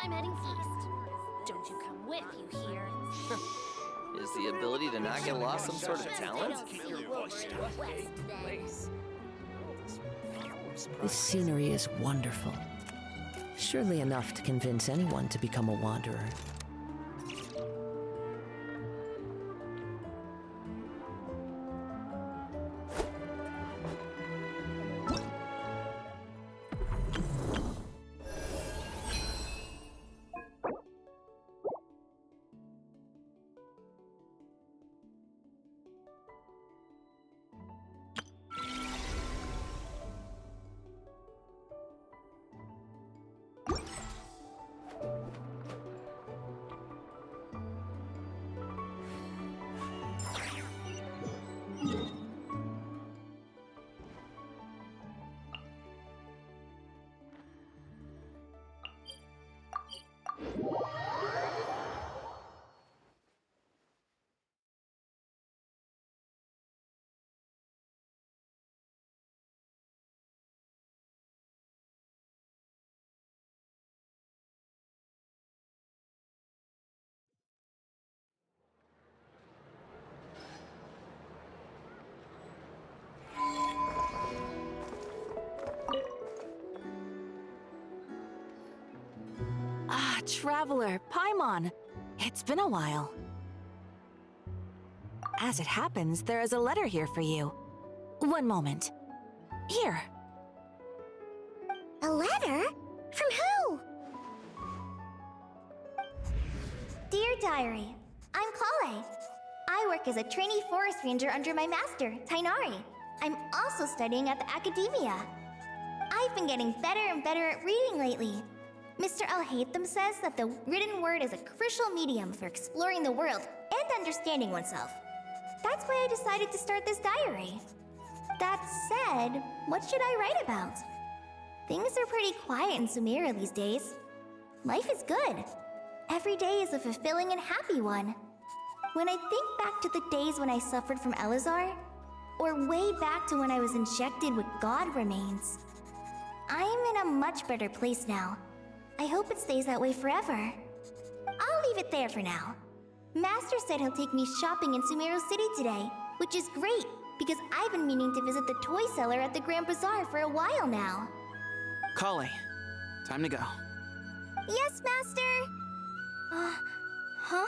I'm heading east. Don't you come with, you hear? Is the ability to not get lost some sort of talent? This scenery is wonderful. Surely enough to convince anyone to become a wanderer. Ah, Traveler, Paimon. It's been a while. As it happens, there is a letter here for you. One moment. Here. A letter? From who? Dear Diary, I'm Kale. I work as a trainee forest ranger under my master, Tainari. I'm also studying at the academia. I've been getting better and better at reading lately. Mr. Al-Haytham says that the written word is a crucial medium for exploring the world and understanding oneself. That's why I decided to start this diary. That said, what should I write about? Things are pretty quiet in Sumeria these days. Life is good. Every day is a fulfilling and happy one. When I think back to the days when I suffered from Elazar, or way back to when I was injected with God remains, I'm in a much better place now. I hope it stays that way forever. I'll leave it there for now. Master said he'll take me shopping in Sumeru City today, which is great, because I've been meaning to visit the toy seller at the Grand Bazaar for a while now. Kale, time to go. Yes, Master! Huh?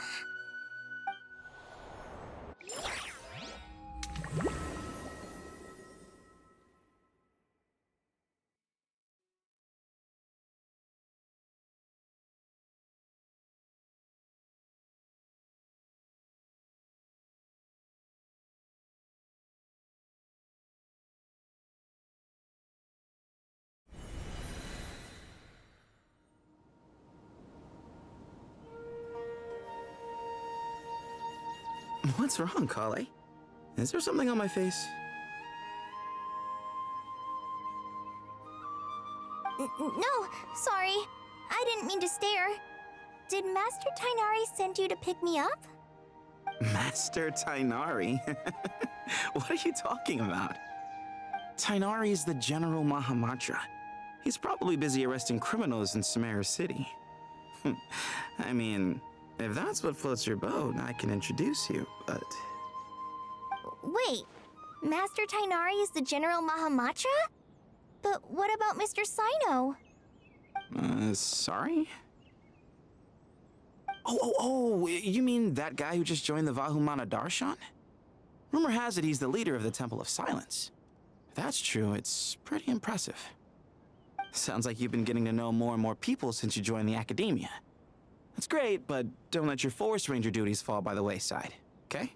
What's wrong, Kale? Is there something on my face? No, sorry. I didn't mean to stare. Did Master Tainari send you to pick me up? Master Tainari? What are you talking about? Tainari is the General Mahamatra. He's probably busy arresting criminals in Sumeru City. I mean, if that's what floats your boat, I can introduce you, but... Wait, Master Tainari is the General Mahamatra? But what about Mr. Sino? Sorry? Oh, you mean that guy who just joined the Vahumana Darshan? Rumor has it he's the leader of the Temple of Silence. If that's true, it's pretty impressive. Sounds like you've been getting to know more and more people since you joined the academia. That's great, but don't let your Forest Ranger duties fall by the wayside, okay?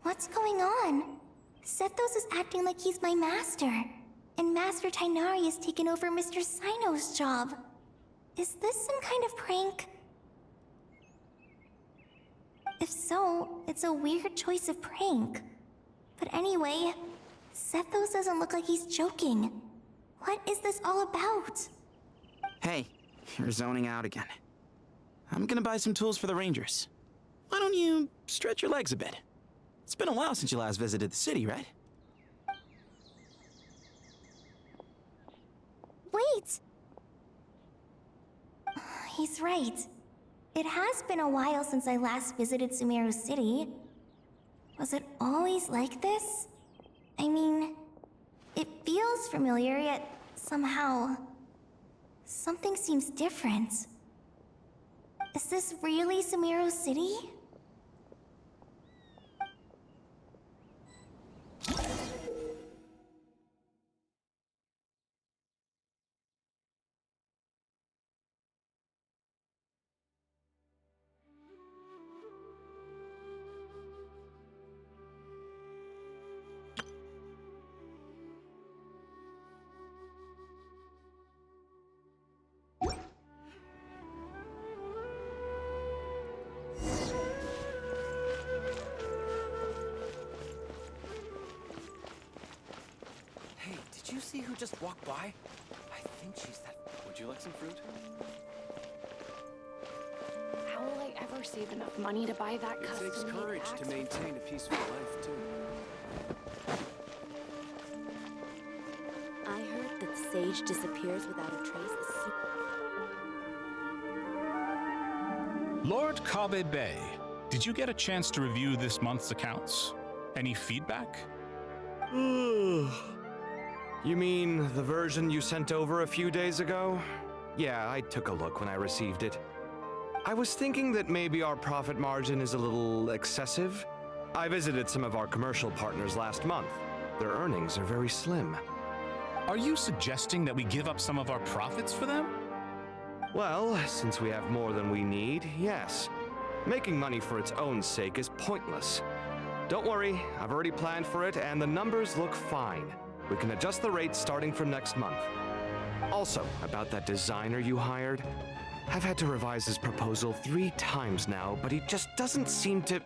What's going on? Sethos is acting like he's my master, and Master Tainari has taken over Mr. Sino's job. Is this some kind of prank? If so, it's a weird choice of prank. But anyway, Sethos doesn't look like he's joking. What is this all about? Hey, you're zoning out again. I'm gonna buy some tools for the Rangers. Why don't you stretch your legs a bit? It's been a while since you last visited the city, right? Wait! He's right. It has been a while since I last visited Sumeru City. Was it always like this? I mean, it feels familiar, yet somehow... something seems different. Is this really Sumeru City? Hey, did you see who just walked by? I think she's that... Would you like some fruit? How will I ever save enough money to buy that It takes custom-made courage axe to with maintain a peaceful life, too. I heard that Sage disappears without a trace. Lord Kabe Bay, did you get a chance to review this month's accounts? Any feedback? You mean the version you sent over a few days ago? Yeah, I took a look when I received it. I was thinking that maybe our profit margin is a little excessive. I visited some of our commercial partners last month. Their earnings are very slim. Are you suggesting that we give up some of our profits for them? Well, since we have more than we need, yes. Making money for its own sake is pointless. Don't worry, I've already planned for it, and the numbers look fine. We can adjust the rates starting from next month. Also, about that designer you hired, I've had to revise his proposal 3 times now, but he just doesn't seem to...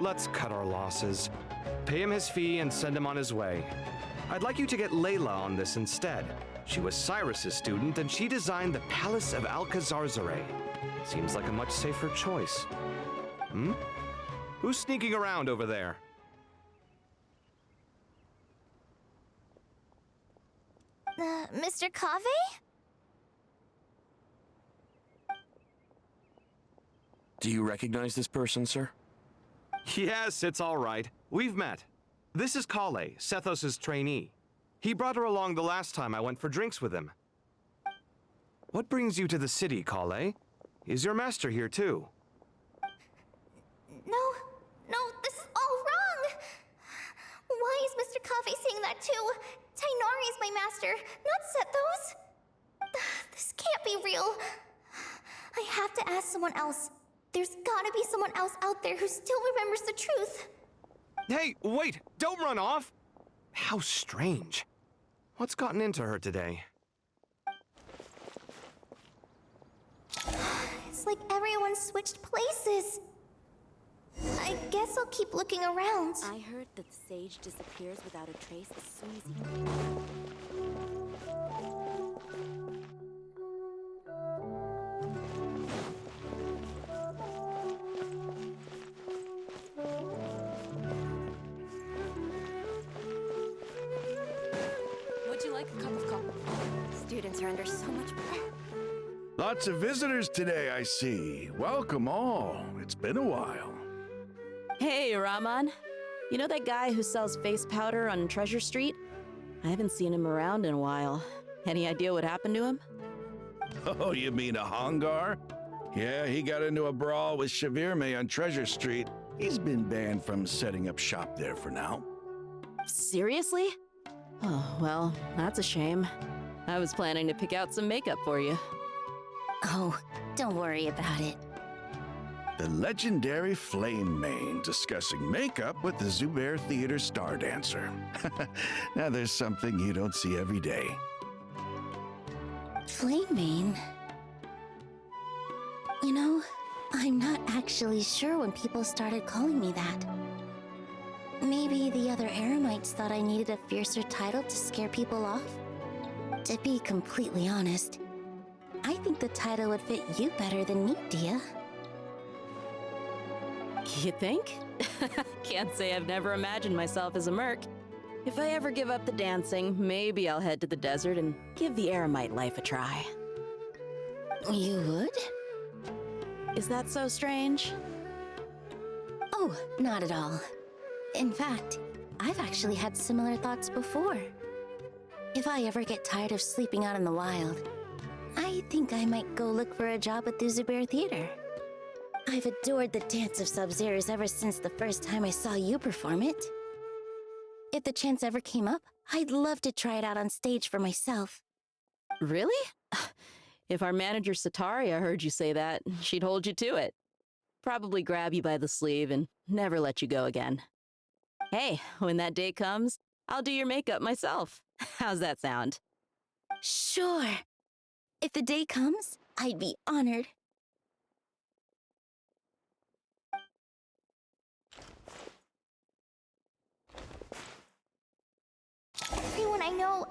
Let's cut our losses. Pay him his fee and send him on his way. I'd like you to get Layla on this instead. She was Cyrus's student, and she designed the Palace of Alcazarzare. Seems like a much safer choice. Who's sneaking around over there? Mr. Cave? Do you recognize this person, sir? Yes, it's all right. We've met. This is Kale, Sethos' trainee. He brought her along the last time I went for drinks with him. What brings you to the city, Kale? Is your master here too? No, this is all wrong! Why is Mr. Cave saying that too? Tainari is my master, not Sethos. This can't be real. I have to ask someone else. There's gotta be someone else out there who still remembers the truth. Hey, wait! Don't run off! How strange. What's gotten into her today? It's like everyone switched places. I guess I'll keep looking around. I heard that Sage disappears without a trace as soon as he... Would you like a cup of coffee? Students are under so much pressure. Lots of visitors today, I see. Welcome all. It's been a while. Hey, Rahman. You know that guy who sells face powder on Treasure Street? I haven't seen him around in a while. Any idea what happened to him? Oh, you mean a Hongar? Yeah, he got into a brawl with Shavirme on Treasure Street. He's been banned from setting up shop there for now. Seriously? Oh, well, that's a shame. I was planning to pick out some makeup for you. Oh, don't worry about it. The legendary Flame Mane discussing makeup with the Zubair Theater star dancer. Now there's something you don't see every day. Flaming? You know, I'm not actually sure when people started calling me that. Maybe the other Eremites thought I needed a fiercer title to scare people off? To be completely honest, I think the title would fit you better than me, Dia. You think? Can't say I've never imagined myself as a merc. If I ever give up the dancing, maybe I'll head to the desert and give the Eremite life a try. You would? Is that so strange? Oh, not at all. In fact, I've actually had similar thoughts before. If I ever get tired of sleeping out in the wild, I think I might go look for a job at the Zubair Theater. I've adored the dance of Sub-Zeros ever since the first time I saw you perform it. If the chance ever came up, I'd love to try it out on stage for myself. Really? If our manager Sataria heard you say that, she'd hold you to it. Probably grab you by the sleeve and never let you go again. Hey, when that day comes, I'll do your makeup myself. How's that sound? Sure. If the day comes, I'd be honored. Everyone I know,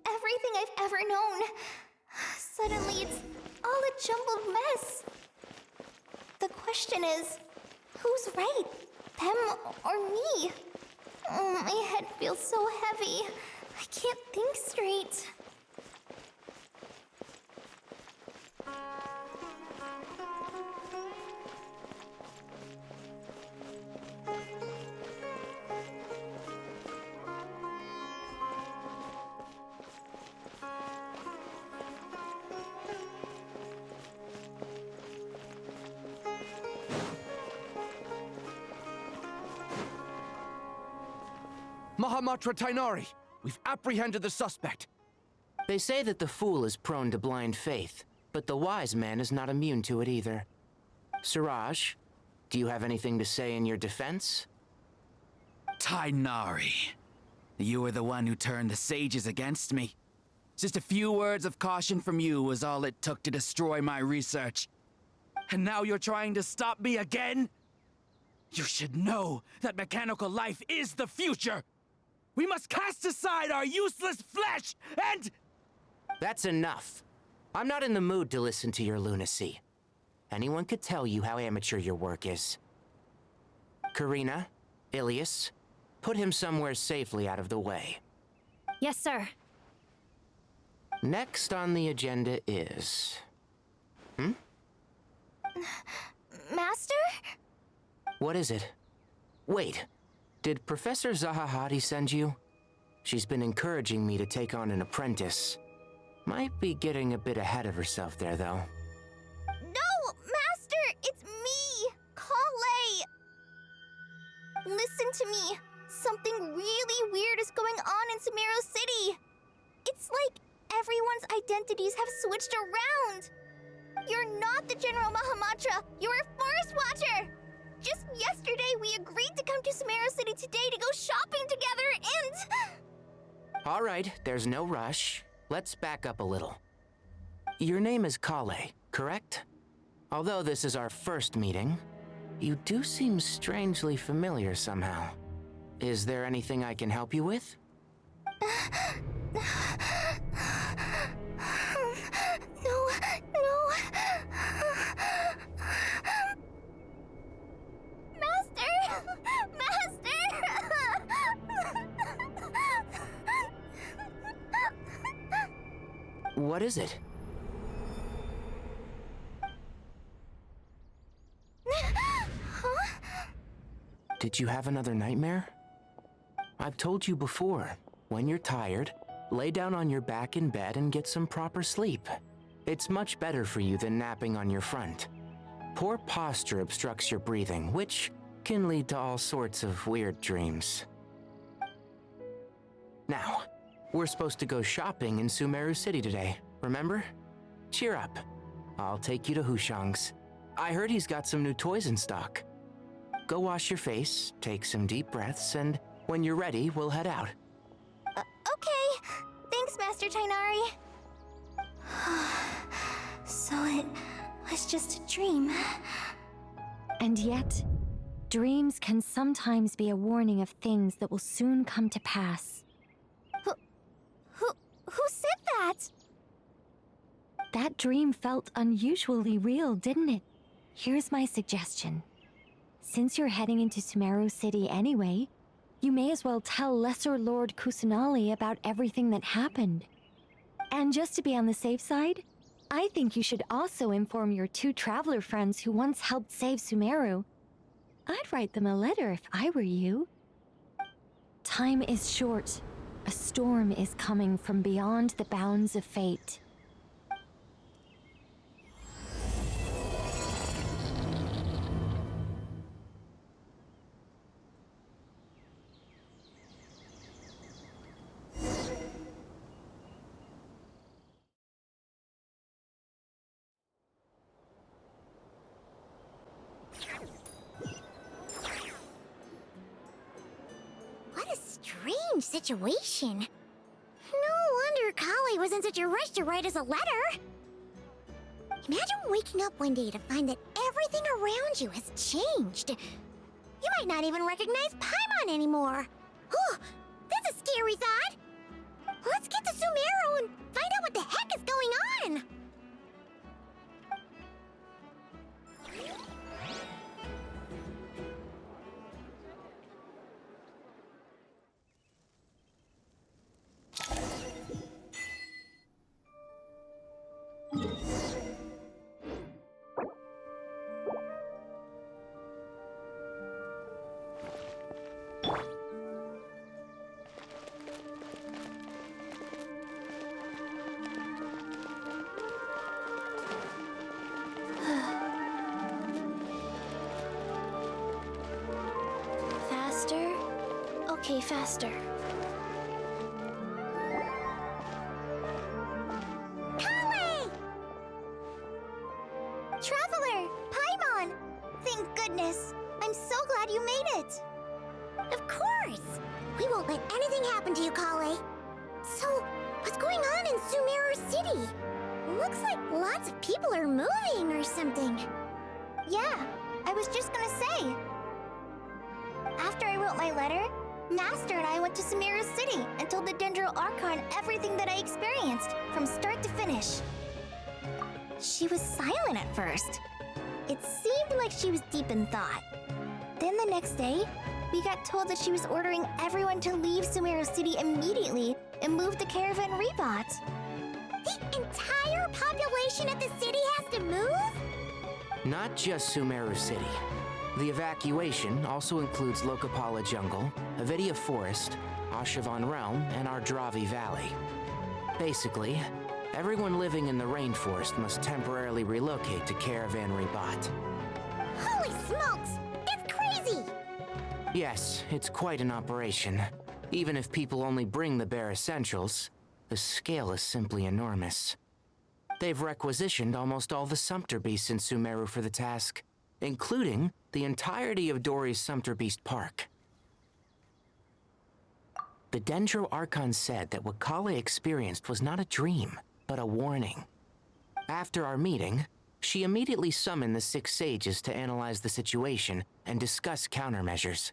everything I've ever known. Suddenly it's all a jumbled mess. The question is, who's right? Them or me? Oh, my head feels so heavy. I can't think straight. Mahamatra Tainari, we've apprehended the suspect. They say that the fool is prone to blind faith, but the wise man is not immune to it either. Siraj, do you have anything to say in your defense? Tainari, you were the one who turned the sages against me. Just a few words of caution from you was all it took to destroy my research. And now you're trying to stop me again? You should know that mechanical life is the future! We must cast aside our useless flesh and... That's enough. I'm not in the mood to listen to your lunacy. Anyone could tell you how amateur your work is. Karina, Ilias, put him somewhere safely out of the way. Yes, sir. Next on the agenda is... Master? What is it? Wait, did Professor Zahahati send you? She's been encouraging me to take on an apprentice. Might be getting a bit ahead of herself there, though. No, Master! It's me! Kale! Listen to me. Something really weird is going on in Sumeru City. It's like everyone's identities have switched around. You're not the General Mahamatra. You're a Forest Watcher. Just yesterday, we agreed to come to Sumeru City today to go shopping together and... All right, there's no rush. Let's back up a little. Your name is Kale, correct? Although this is our first meeting, you do seem strangely familiar somehow. Is there anything I can help you with? No. What is it? Did you have another nightmare? I've told you before, when you're tired, lay down on your back in bed and get some proper sleep. It's much better for you than napping on your front. Poor posture obstructs your breathing, which can lead to all sorts of weird dreams. Now, we're supposed to go shopping in Sumeru City today, remember? Cheer up. I'll take you to Hushang's. I heard he's got some new toys in stock. Go wash your face, take some deep breaths, and when you're ready, we'll head out. Okay. Thanks, Master Tainari. So it was just a dream. And yet, dreams can sometimes be a warning of things that will soon come to pass. Who said that? That dream felt unusually real, didn't it? Here's my suggestion. Since you're heading into Sumeru City anyway, you may as well tell Lesser Lord Kusanali about everything that happened. And just to be on the safe side, I think you should also inform your 2 traveler friends who once helped save Sumeru. I'd write them a letter if I were you. Time is short. A storm is coming from beyond the bounds of fate. What a strange situation. No wonder Kali was in such a rush to write us a letter. Imagine waking up one day to find that everything around you has changed. You might not even recognize Paimon anymore. Oh, that's a scary thought. Let's get to Sumeru and find out what the heck is going on. Faster? Okay, faster. Kali! Traveler! Paimon! Thank goodness. I'm so glad you made it. Of course. We won't let anything happen to you, Kali. So, what's going on in Sumeru City? Looks like lots of people are moving or something. Yeah, I was just gonna say. After I wrote my letter, Master and I went to Sumeru City and told the Dendro Archon everything that I experienced, from start to finish. She was silent at first. It seemed like she was deep in thought. Then the next day, we got told that she was ordering everyone to leave Sumeru City immediately and move to Caravan Rebot. The entire population of the city has to move? Not just Sumeru City. The evacuation also includes Lokapala Jungle, Avidia Forest, Ashavan Realm, and Ardravi Valley. Basically, everyone living in the rainforest must temporarily relocate to Caravan Rebot. Holy smokes! That's crazy! Yes, it's quite an operation. Even if people only bring the bare essentials, the scale is simply enormous. They've requisitioned almost all the Sumpter Beasts in Sumeru for the task, including the entirety of Dori's Sumpter Beast Park. The Dendro Archon said that what Kale experienced was not a dream, but a warning. After our meeting, she immediately summoned the 6 sages to analyze the situation and discuss countermeasures.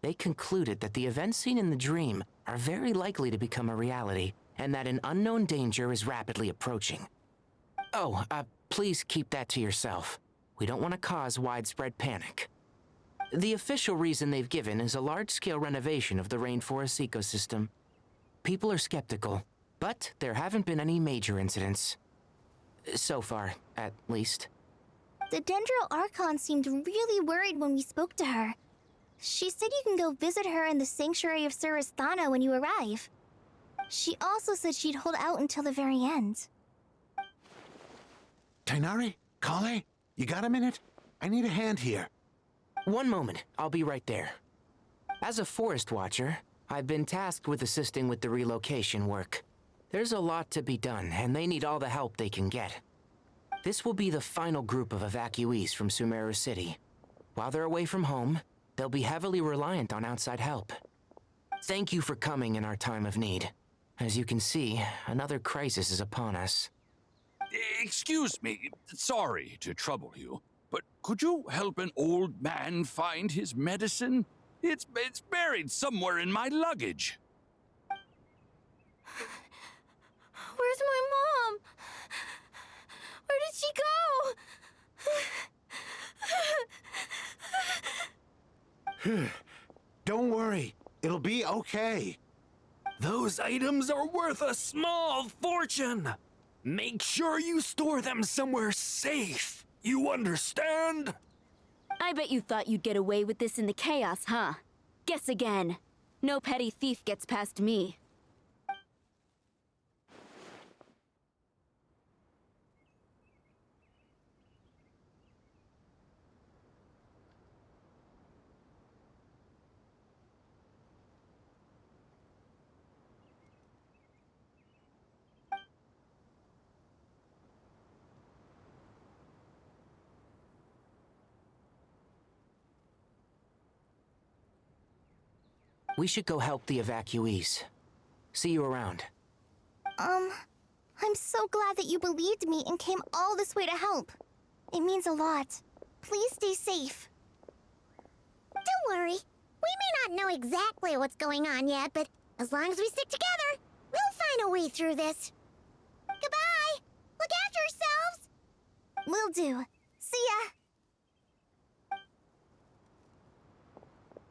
They concluded that the events seen in the dream are very likely to become a reality, and that an unknown danger is rapidly approaching. Oh, please keep that to yourself. We don't want to cause widespread panic. The official reason they've given is a large-scale renovation of the rainforest ecosystem. People are skeptical, but there haven't been any major incidents. So far, at least. The Dendro Archon seemed really worried when we spoke to her. She said you can go visit her in the Sanctuary of Surasthana when you arrive. She also said she'd hold out until the very end. Tainari? Kale? You got a minute? I need a hand here. One moment, I'll be right there. As a forest watcher, I've been tasked with assisting with the relocation work. There's a lot to be done, and they need all the help they can get. This will be the final group of evacuees from Sumeru City. While they're away from home, they'll be heavily reliant on outside help. Thank you for coming in our time of need. As you can see, another crisis is upon us. Excuse me, sorry to trouble you, but could you help an old man find his medicine? It's buried somewhere in my luggage. Where's my mom? Where did she go? Don't worry, it'll be okay. Those items are worth a small fortune. Make sure you store them somewhere safe. You understand? I bet you thought you'd get away with this in the chaos, huh? Guess again. No petty thief gets past me. We should go help the evacuees. See you around. I'm so glad that you believed me and came all this way to help. It means a lot. Please stay safe. Don't worry. We may not know exactly what's going on yet, but as long as we stick together, we'll find a way through this. Goodbye! Look after yourselves! Will do. See ya!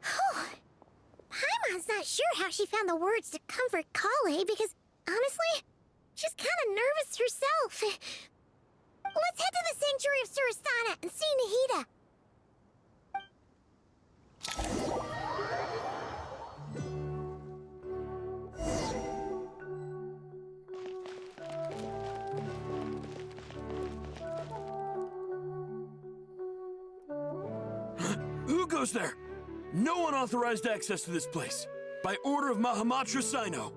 Whew. Paimon's not sure how she found the words to comfort Kale because, honestly, she's kind of nervous herself. Let's head to the Sanctuary of Surasana and see Nahida. Who goes there? No unauthorized access to this place. By order of Mahamatra Sino.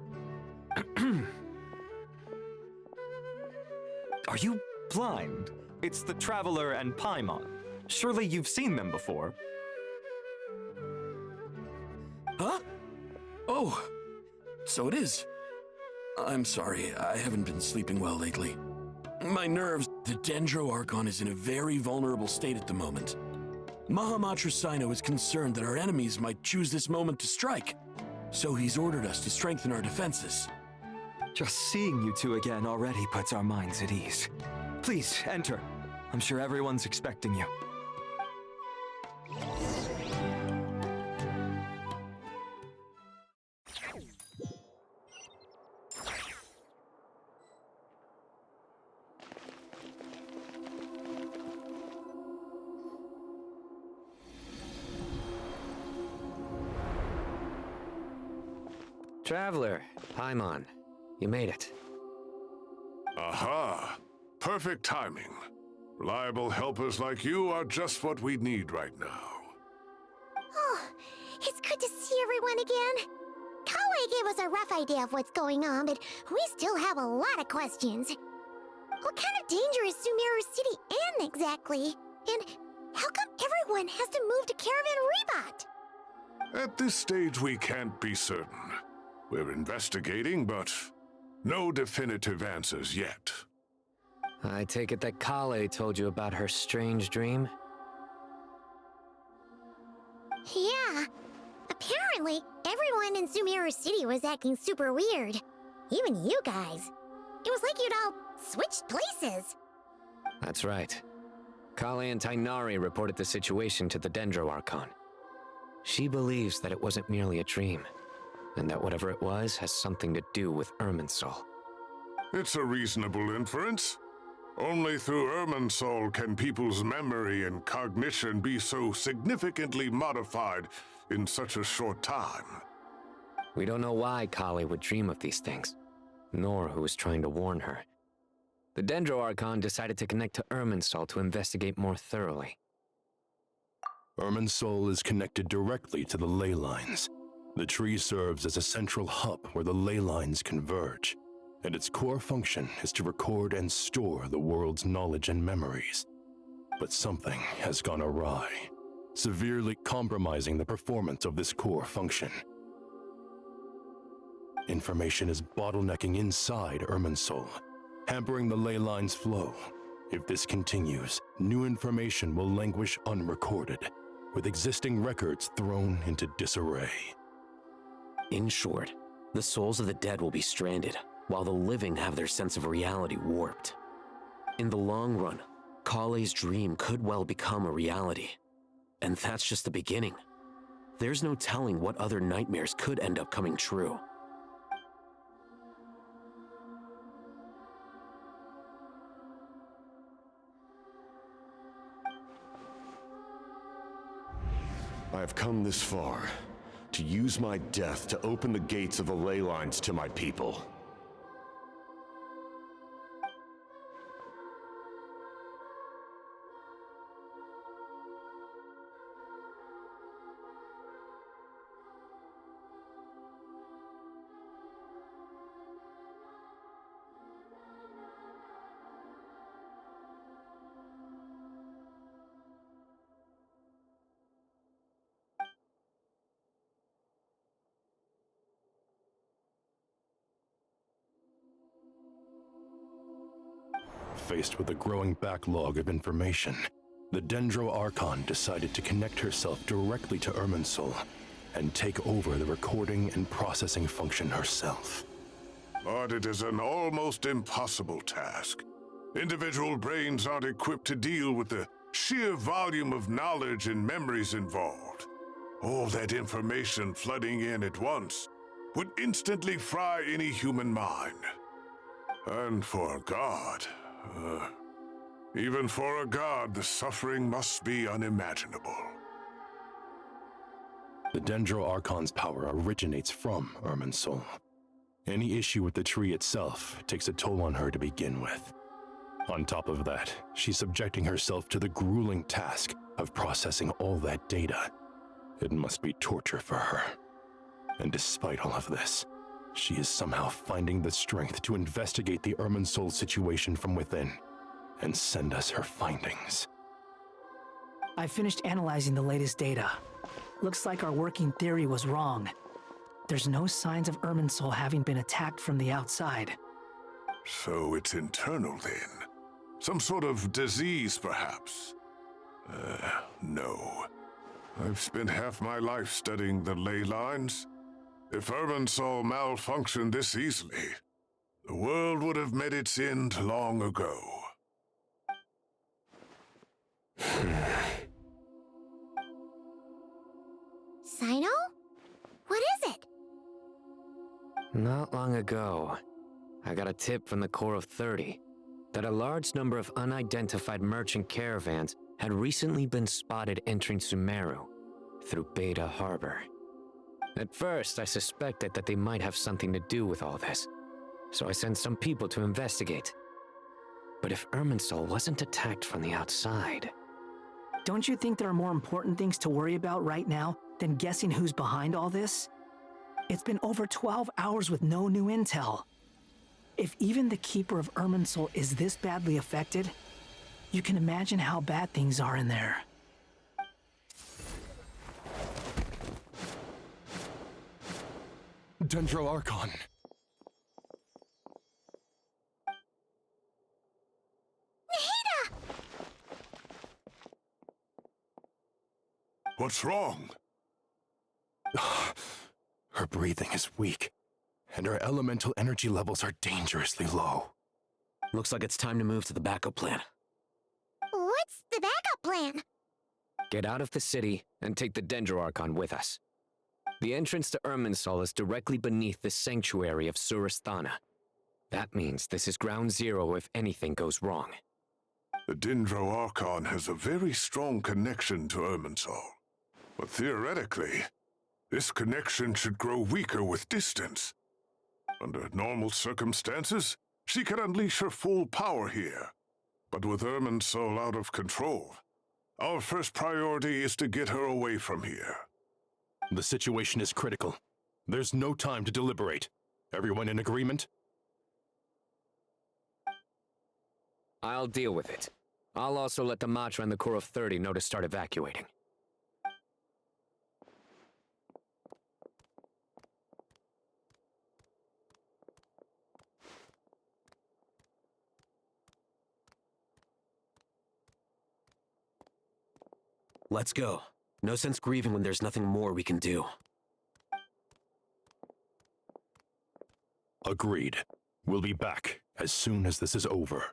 Are you blind? It's the Traveler and Paimon. Surely you've seen them before. Huh? Oh, so it is. I'm sorry, I haven't been sleeping well lately. My nerves. The Dendro Archon is in a very vulnerable state at the moment. Mahamatra Sino is concerned that our enemies might choose this moment to strike, so he's ordered us to strengthen our defenses. Just seeing you two again already puts our minds at ease. Please, enter. I'm sure everyone's expecting you. Traveler, Paimon, you made it. Aha! Perfect timing. Reliable helpers like you are just what we need right now. Oh, it's good to see everyone again. Kale gave us a rough idea of what's going on, but we still have a lot of questions. What kind of danger is Sumeru City in exactly? And how come everyone has to move to Caravan Reebot? At this stage, we can't be certain. We're investigating, but no definitive answers yet. I take it that Kale told you about her strange dream? Yeah. Apparently, everyone in Sumeru City was acting super weird. Even you guys. It was like you'd all switched places. That's right. Kale and Tainari reported the situation to the Dendro Archon. She believes that it wasn't merely a dream, and that whatever it was has something to do with Irminsul. It's a reasonable inference. Only through Irminsul can people's memory and cognition be so significantly modified in such a short time. We don't know why Kale would dream of these things, nor who was trying to warn her. The Dendro Archon decided to connect to Irminsul to investigate more thoroughly. Irminsul is connected directly to the ley lines. The tree serves as a central hub where the ley lines converge, and its core function is to record and store the world's knowledge and memories. But something has gone awry, severely compromising the performance of this core function. Information is bottlenecking inside Irminsul, hampering the ley line's flow. If this continues, new information will languish unrecorded, with existing records thrown into disarray. In short, the souls of the dead will be stranded, while the living have their sense of reality warped. In the long run, Kale's dream could well become a reality. And that's just the beginning. There's no telling what other nightmares could end up coming true. I have come this far to use my death to open the gates of the ley lines to my people. Faced with a growing backlog of information, the Dendro Archon decided to connect herself directly to Irminsul and take over the recording and processing function herself. But it is an almost impossible task. Individual brains aren't equipped to deal with the sheer volume of knowledge and memories involved. All that information flooding in at once would instantly fry any human mind. And for a god, even for a god, the suffering must be unimaginable. The Dendro Archon's power originates from Irminsul. Any issue with the tree itself takes a toll on her to begin with. On top of that, she's subjecting herself to the grueling task of processing all that data. It must be torture for her. And despite all of this, she is somehow finding the strength to investigate the Irminsul situation from within and send us her findings. I finished analyzing the latest data. Looks like our working theory was wrong. There's no signs of Irminsul having been attacked from the outside. So it's internal then? Some sort of disease, perhaps? No. I've spent half my life studying the ley lines. If Irminsul malfunctioned this easily, the world would have met its end long ago. Sino? What is it? Not long ago, I got a tip from the Core of 30 that a large number of unidentified merchant caravans had recently been spotted entering Sumeru through Beta Harbor. At first, I suspected that they might have something to do with all this, so I sent some people to investigate. But if Irminsul wasn't attacked from the outside... Don't you think there are more important things to worry about right now than guessing who's behind all this? It's been over 12 hours with no new intel. If even the Keeper of Irminsul is this badly affected, you can imagine how bad things are in there. Dendro Archon. What's wrong? Her breathing is weak, and her elemental energy levels are dangerously low. Looks like it's time to move to the backup plan. What's the backup plan? Get out of the city and take the Dendro Archon with us. The entrance to Irminsul is directly beneath the sanctuary of Surasthana. That means this is ground zero if anything goes wrong. The Dendro Archon has a very strong connection to Irminsul. But theoretically, this connection should grow weaker with distance. Under normal circumstances, she could unleash her full power here. But with Irminsul out of control, our first priority is to get her away from here. The situation is critical. There's no time to deliberate. Everyone in agreement? I'll deal with it. I'll also let the Matra and the Core of 30 know to start evacuating. Let's go. No sense grieving when there's nothing more we can do. Agreed. We'll be back as soon as this is over.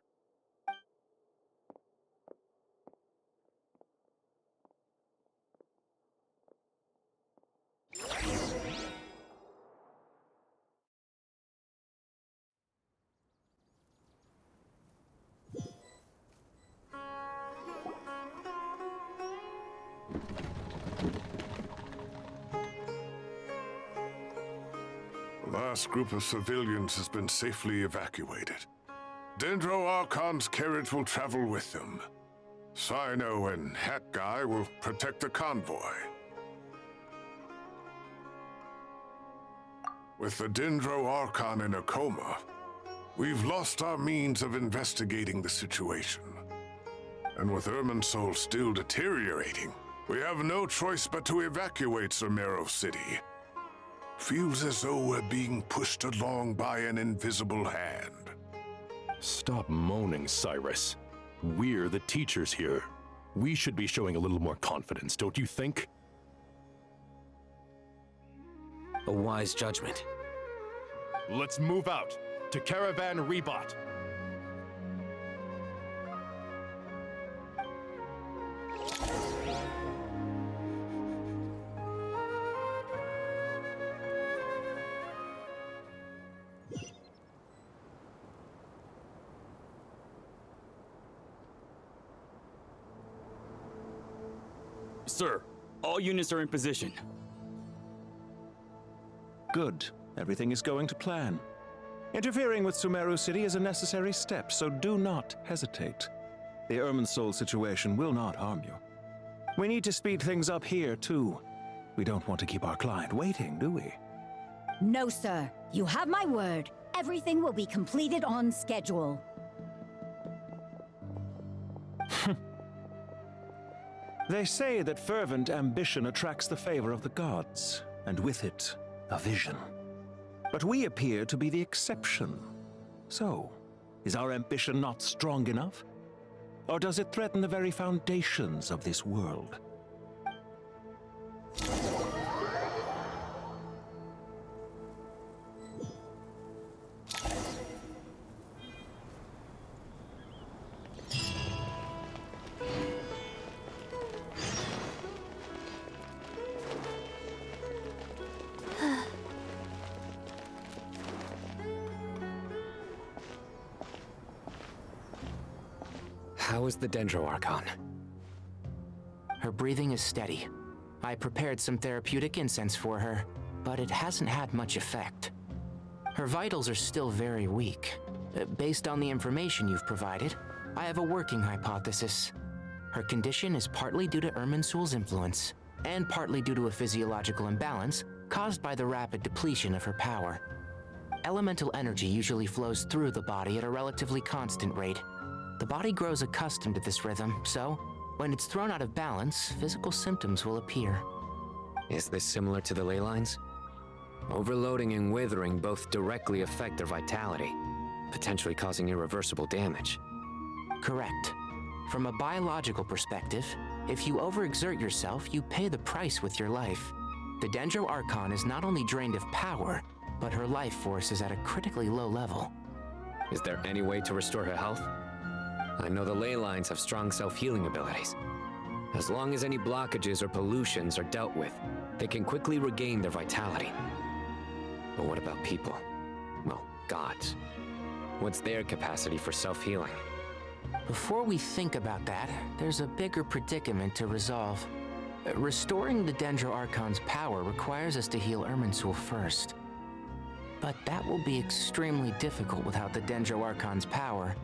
last group of civilians has been safely evacuated. Dendro Archon's carriage will travel with them. Sino and Hat Guy will protect the convoy. With the Dendro Archon in a coma, we've lost our means of investigating the situation. And with Irminsul still deteriorating, we have no choice but to evacuate Sumeru City. Feels as though we're being pushed along by an invisible hand. Stop moaning, Cyrus. We're the teachers here. We should be showing a little more confidence, don't you think? A wise judgment. Let's move out to Caravan Rebot. Sir, all units are in position. Good. Everything is going to plan. Interfering with Sumeru City is a necessary step, so do not hesitate. The Irminsul situation will not harm you. We need to speed things up here, too. We don't want to keep our client waiting, do we? No, sir. You have my word. Everything will be completed on schedule. They say that fervent ambition attracts the favor of the gods, and with it, a vision. But we appear to be the exception. So, is our ambition not strong enough? Or does it threaten the very foundations of this world? How is the Dendro Archon? Her breathing is steady. I prepared some therapeutic incense for her, but it hasn't had much effect. Her vitals are still very weak. Based on the information you've provided, I have a working hypothesis. Her condition is partly due to Irminsul's influence, and partly due to a physiological imbalance caused by the rapid depletion of her power. Elemental energy usually flows through the body at a relatively constant rate. The body grows accustomed to this rhythm, so when it's thrown out of balance, physical symptoms will appear. Is this similar to the ley lines? Overloading and withering both directly affect their vitality, potentially causing irreversible damage. Correct. From a biological perspective, if you overexert yourself, you pay the price with your life. The Dendro Archon is not only drained of power, but her life force is at a critically low level. Is there any way to restore her health? I know the ley lines have strong self-healing abilities. As long as any blockages or pollutions are dealt with, they can quickly regain their vitality. But what about people? Well, gods. What's their capacity for self-healing? Before we think about that, there's a bigger predicament to resolve. Restoring the Dendro Archon's power requires us to heal Irminsul first. But that will be extremely difficult without the Dendro Archon's power.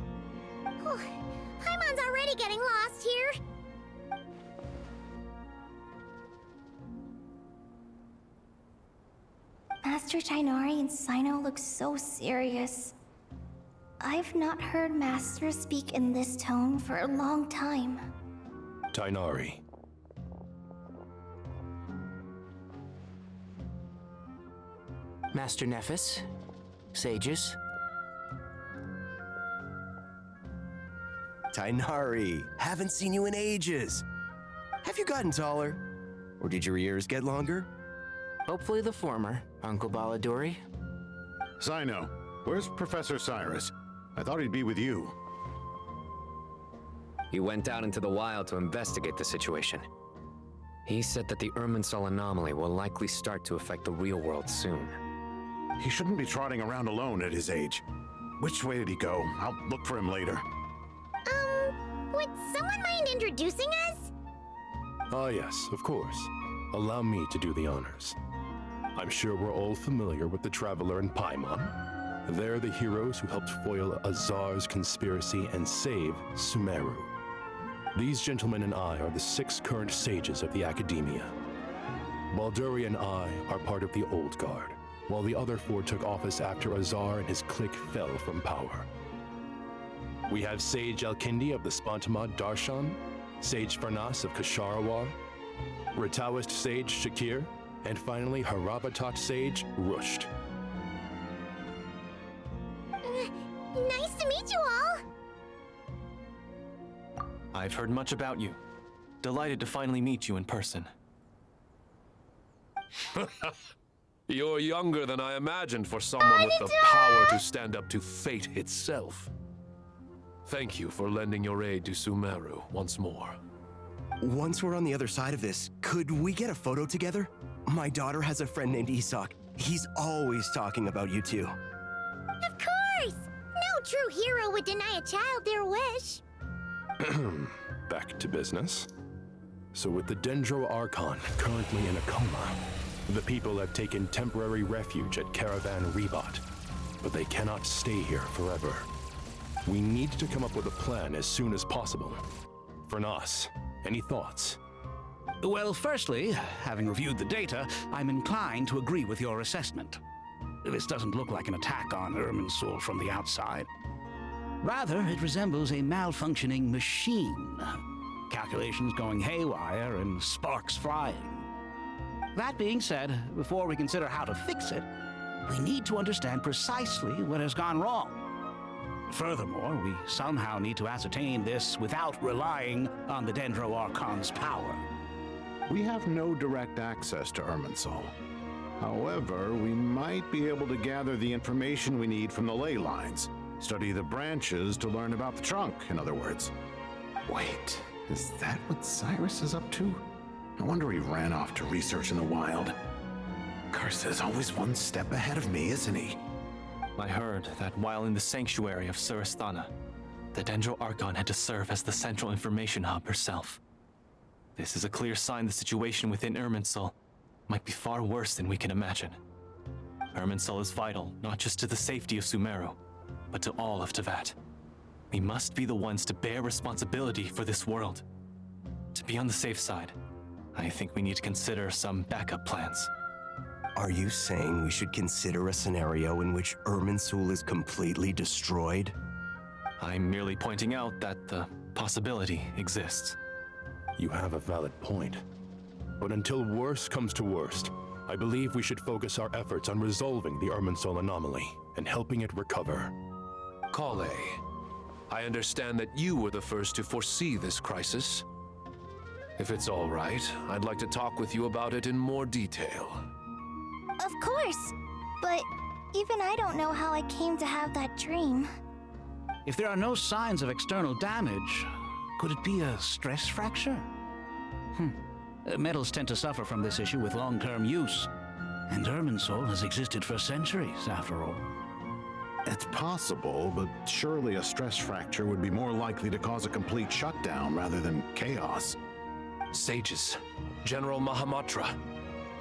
Paimon's already getting lost here. Master Tainari and Sino look so serious. I've not heard Master speak in this tone for a long time. Tainari. Master Nephis, sages. Tainari, haven't seen you in ages. Have you gotten taller? Or did your ears get longer? Hopefully the former, Uncle Baladuri. Sino, where's Professor Cyrus? I thought he'd be with you. He went out into the wild to investigate the situation. He said that the Irminsul anomaly will likely start to affect the real world soon. He shouldn't be trotting around alone at his age. Which way did he go? I'll look for him later. Would someone mind introducing us? Ah yes, of course. Allow me to do the honors. I'm sure we're all familiar with the Traveler and Paimon. They're the heroes who helped foil Azar's conspiracy and save Sumeru. These gentlemen and I are the 6 current sages of the Academia. Balduri and I are part of the Old Guard, while the other 4 took office after Azar and his clique fell from power. We have Sage Alkindi of the Spantamad Darshan, Sage Farnas of Kasharawar, Ritaoist Sage Shakir, and finally Haravatat Sage Rusht. Nice to meet you all! I've heard much about you. Delighted to finally meet you in person. You're younger than I imagined for someone with the power to stand up to fate itself. Thank you for lending your aid to Sumeru once more. Once we're on the other side of this, could we get a photo together? My daughter has a friend named Isak. He's always talking about you two. Of course! No true hero would deny a child their wish. Back to business. So with the Dendro Archon currently in a coma, the people have taken temporary refuge at Caravan Rebot, but they cannot stay here forever. We need to come up with a plan as soon as possible. Farnas, any thoughts? Well, firstly, having reviewed the data, I'm inclined to agree with your assessment. This doesn't look like an attack on Irminsul from the outside. Rather, it resembles a malfunctioning machine. Calculations going haywire and sparks flying. That being said, before we consider how to fix it, we need to understand precisely what has gone wrong. Furthermore, we somehow need to ascertain this without relying on the Dendro Archon's power. We have no direct access to Irminsul. However, we might be able to gather the information we need from the ley lines. Study the branches to learn about the trunk, in other words. Wait, is that what Cyrus is up to? No wonder he ran off to research in the wild. Curse's always one step ahead of me, isn't he? I heard that while in the sanctuary of Surasthana, the Dendro Archon had to serve as the central information hub herself. This is a clear sign the situation within Irminsul might be far worse than we can imagine. Irminsul is vital not just to the safety of Sumeru, but to all of Teyvat. We must be the ones to bear responsibility for this world. To be on the safe side, I think we need to consider some backup plans. Are you saying we should consider a scenario in which Irminsul is completely destroyed? I'm merely pointing out that the possibility exists. You have a valid point. But until worse comes to worst, I believe we should focus our efforts on resolving the Irminsul anomaly and helping it recover. Kale, I understand that you were the first to foresee this crisis. If it's all right, I'd like to talk with you about it in more detail. Of course, but even I don't know how I came to have that dream. If there are no signs of external damage, could it be a stress fracture? Metals tend to suffer from this issue with long-term use, and Irminsul has existed for centuries, after all. It's possible, but surely a stress fracture would be more likely to cause a complete shutdown rather than chaos. Sages, General Mahamatra,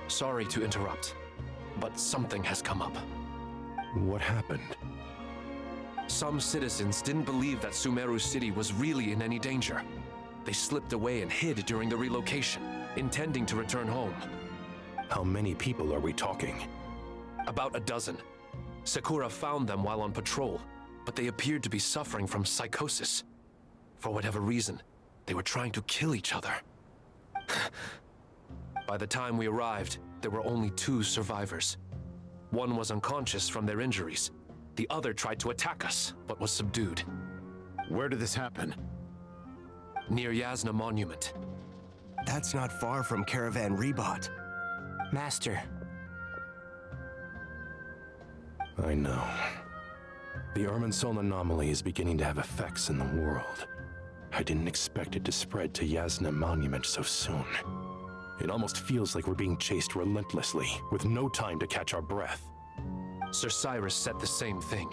sorry to interrupt, but something has come up. What happened? Some citizens didn't believe that Sumeru City was really in any danger. They slipped away and hid during the relocation, intending to return home. How many people are we talking? About a dozen. Sakura found them while on patrol, but they appeared to be suffering from psychosis. For whatever reason, they were trying to kill each other. By the time we arrived, there were only 2 survivors. One was unconscious from their injuries. The other tried to attack us, but was subdued. Where did this happen? Near Yasna Monument. That's not far from Caravan Rebot. Master. I know. The Irminsul anomaly is beginning to have effects in the world. I didn't expect it to spread to Yasna Monument so soon. It almost feels like we're being chased relentlessly, with no time to catch our breath. Sir Cyrus said the same thing.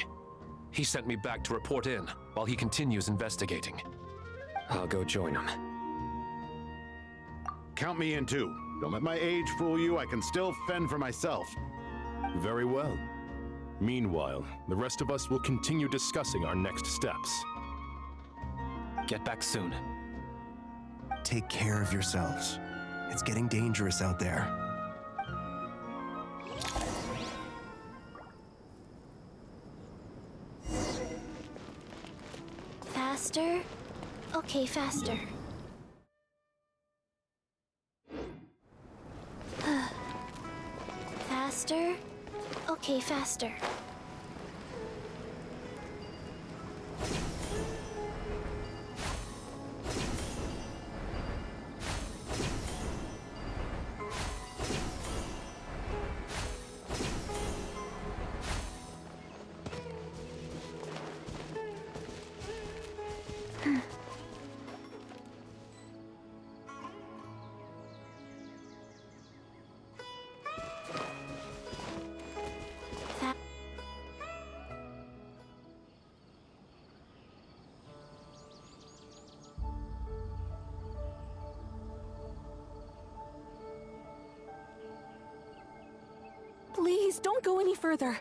He sent me back to report in, while he continues investigating. I'll go join him. Count me in too. Don't let my age fool you. I can still fend for myself. Very well. Meanwhile, the rest of us will continue discussing our next steps. Get back soon. Take care of yourselves. It's getting dangerous out there. Faster? Okay, faster. Faster? Okay, faster. Please, don't go any further.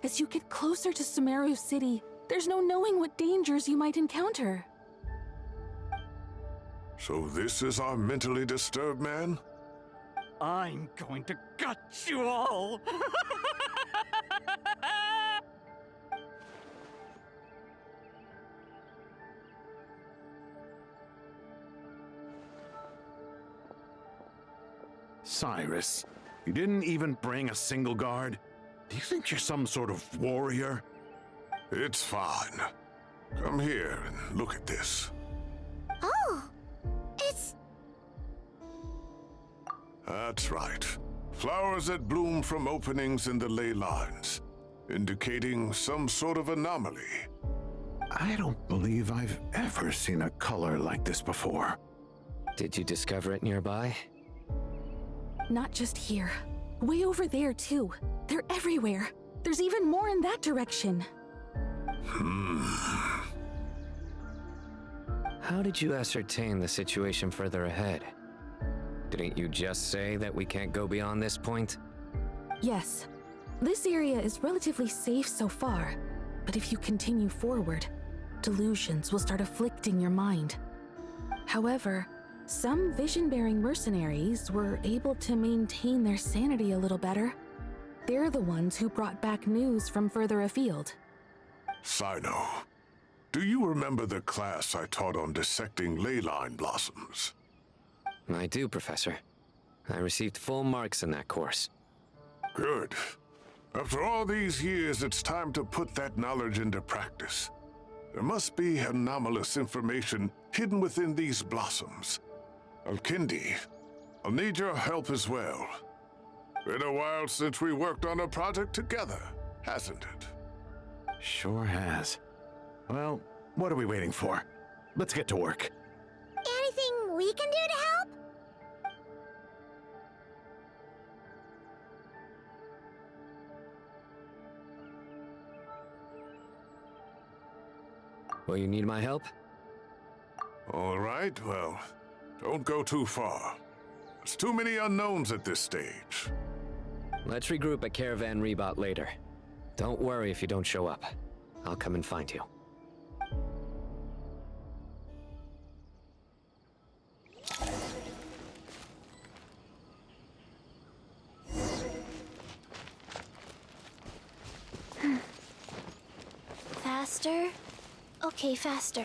As you get closer to Sumeru City, there's no knowing what dangers you might encounter. So this is our mentally disturbed man? I'm going to gut you all! Cyrus, you didn't even bring a single guard? Do you think you're some sort of warrior? It's fine. Come here and look at this. Oh, it's... That's right. Flowers that bloom from openings in the ley lines, indicating some sort of anomaly. I don't believe I've ever seen a color like this before. Did you discover it nearby? Not just here. Way over there, too. They're everywhere. There's even more in that direction. How did you ascertain the situation further ahead? Didn't you just say that we can't go beyond this point? Yes. This area is relatively safe so far, but if you continue forward, delusions will start afflicting your mind. However, some vision-bearing mercenaries were able to maintain their sanity a little better. They're the ones who brought back news from further afield. Sino, do you remember the class I taught on dissecting ley line blossoms? I do, Professor. I received full marks in that course. Good. After all these years, it's time to put that knowledge into practice. There must be anomalous information hidden within these blossoms. Alkindi, I'll need your help as well. Been a while since we worked on a project together, hasn't it? Sure has. Well, what are we waiting for? Let's get to work. Anything we can do to help? Will you need my help? All right, well, don't go too far. There's too many unknowns at this stage. Let's regroup at Caravan Rebot later. Don't worry if you don't show up. I'll come and find you. Faster? Okay, faster.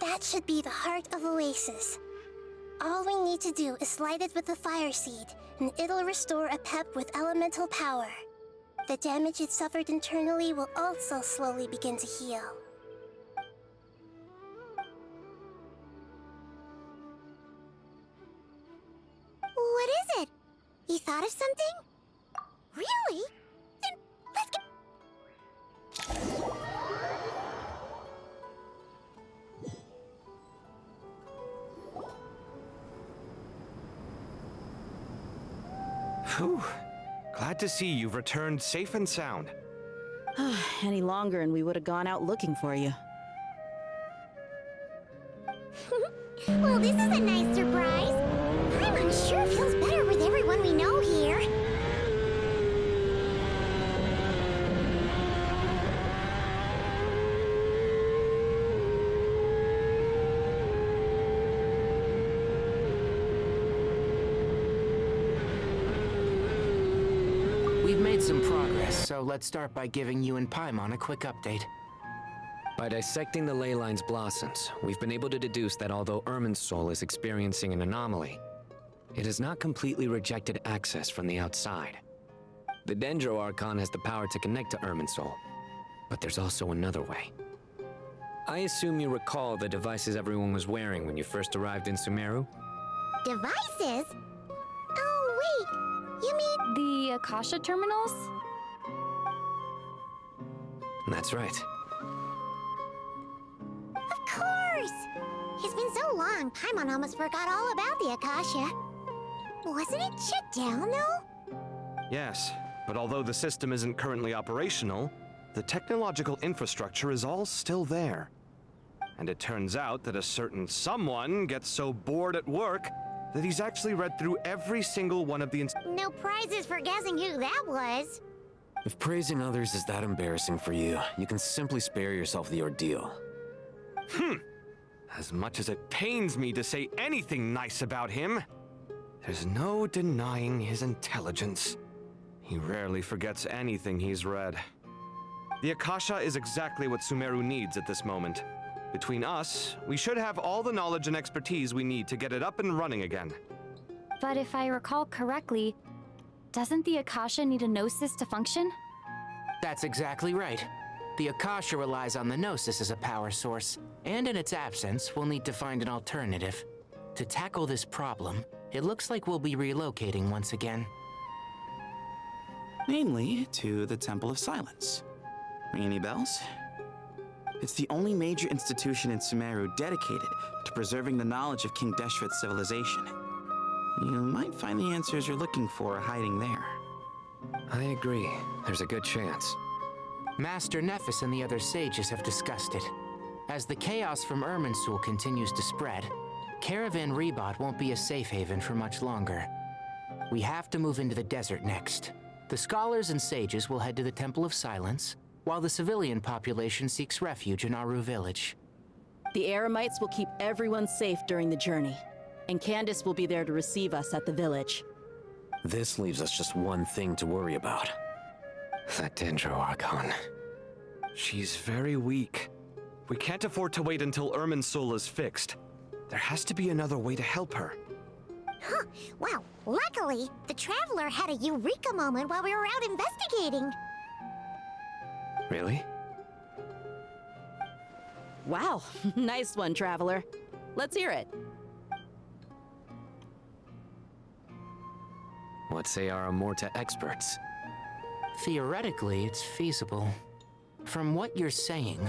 That should be the heart of Oasis. All we need to do is light it with the fire seed, and it'll restore a pep with elemental power. The damage it suffered internally will also slowly begin to heal. What is it? You thought of something? Really? Then let's get... Whew. Glad to see you've returned safe and sound. Any longer and we would have gone out looking for you. Well, this is a nice surprise. I'm unsure feels better with everyone we know here. We've made some progress, so let's start by giving you and Paimon a quick update. By dissecting the ley line's blossoms, we've been able to deduce that although Irminsul is experiencing an anomaly, it has not completely rejected access from the outside. The Dendro Archon has the power to connect to Irminsul, but there's also another way. I assume you recall the devices everyone was wearing when you first arrived in Sumeru? Devices? Oh, wait. You mean the Akasha terminals? That's right. Of course! It's been so long, Paimon almost forgot all about the Akasha. Wasn't it shut down, though? Yes, but although the system isn't currently operational, the technological infrastructure is all still there. And it turns out that a certain someone gets so bored at work that he's actually read through every single one of the No prizes for guessing who that was. If praising others is that embarrassing for you, you can simply spare yourself the ordeal. As much as it pains me to say anything nice about him, there's no denying his intelligence. He rarely forgets anything he's read. The Akasha is exactly what Sumeru needs at this moment. Between us, we should have all the knowledge and expertise we need to get it up and running again. But if I recall correctly, doesn't the Akasha need a Gnosis to function? That's exactly right. The Akasha relies on the Gnosis as a power source, and in its absence, we'll need to find an alternative. To tackle this problem, it looks like we'll be relocating once again. Namely, to the Temple of Silence. Ring any bells? It's the only major institution in Sumeru dedicated to preserving the knowledge of King Deshret's civilization. You might find the answers you're looking for hiding there. I agree. There's a good chance. Master Nephis and the other sages have discussed it. As the chaos from Irminsul continues to spread, Caravan Rebot won't be a safe haven for much longer. We have to move into the desert next. The scholars and sages will head to the Temple of Silence, while the civilian population seeks refuge in Aru Village. The Eremites will keep everyone safe during the journey, and Candace will be there to receive us at the village. This leaves us just one thing to worry about. That Dendro Archon. She's very weak. We can't afford to wait until Irminsul is fixed. There has to be another way to help her. Huh. Well, luckily, the Traveler had a eureka moment while we were out investigating. Really? Wow, nice one, Traveler. Let's hear it. What say our Amorta experts? Theoretically, it's feasible. From what you're saying,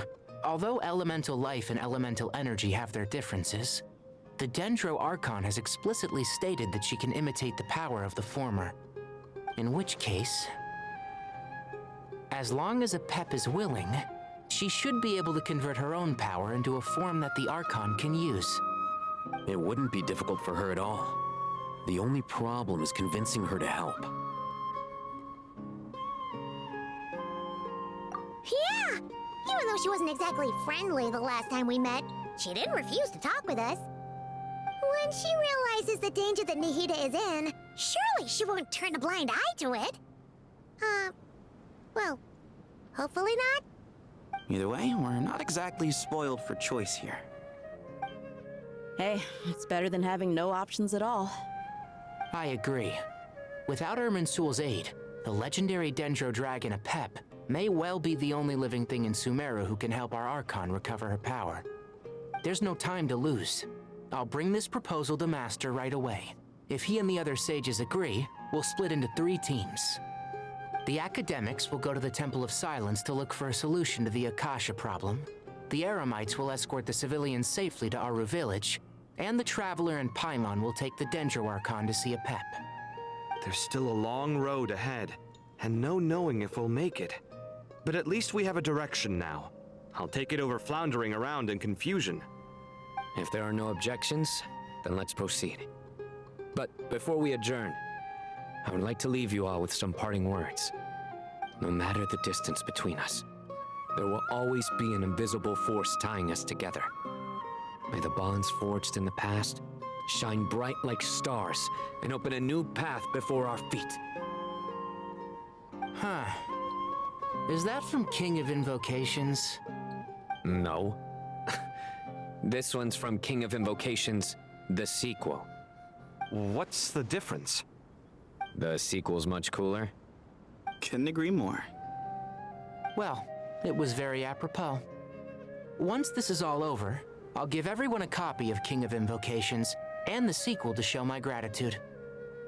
although elemental life and elemental energy have their differences, the Dendro Archon has explicitly stated that she can imitate the power of the former. In which case, as long as Apep is willing, she should be able to convert her own power into a form that the Archon can use. It wouldn't be difficult for her at all. The only problem is convincing her to help. Yeah! Even though she wasn't exactly friendly the last time we met, she didn't refuse to talk with us. When she realizes the danger that Nihida is in, surely she won't turn a blind eye to it. Well, hopefully not. Either way, we're not exactly spoiled for choice here. Hey, it's better than having no options at all. I agree. Without Irminsul's aid, the legendary Dendro Dragon Apep may well be the only living thing in Sumeru who can help our Archon recover her power. There's no time to lose. I'll bring this proposal to Master right away. If he and the other sages agree, we'll split into 3 teams. The academics will go to the Temple of Silence to look for a solution to the Akasha problem. The Eremites will escort the civilians safely to Aru Village, and the Traveler and Paimon will take the Dendro Archon to see Apep. There's still a long road ahead, and no knowing if we'll make it. But at least we have a direction now. I'll take it over floundering around in confusion. If there are no objections, then let's proceed. But before we adjourn, I would like to leave you all with some parting words. No matter the distance between us, there will always be an invisible force tying us together. May the bonds forged in the past shine bright like stars and open a new path before our feet. Huh. Is that from King of Invocations? No. This one's from King of Invocations, the sequel. What's the difference? The sequel's much cooler. Couldn't agree more. Well, it was very apropos. Once this is all over, I'll give everyone a copy of King of Invocations and the sequel to show my gratitude.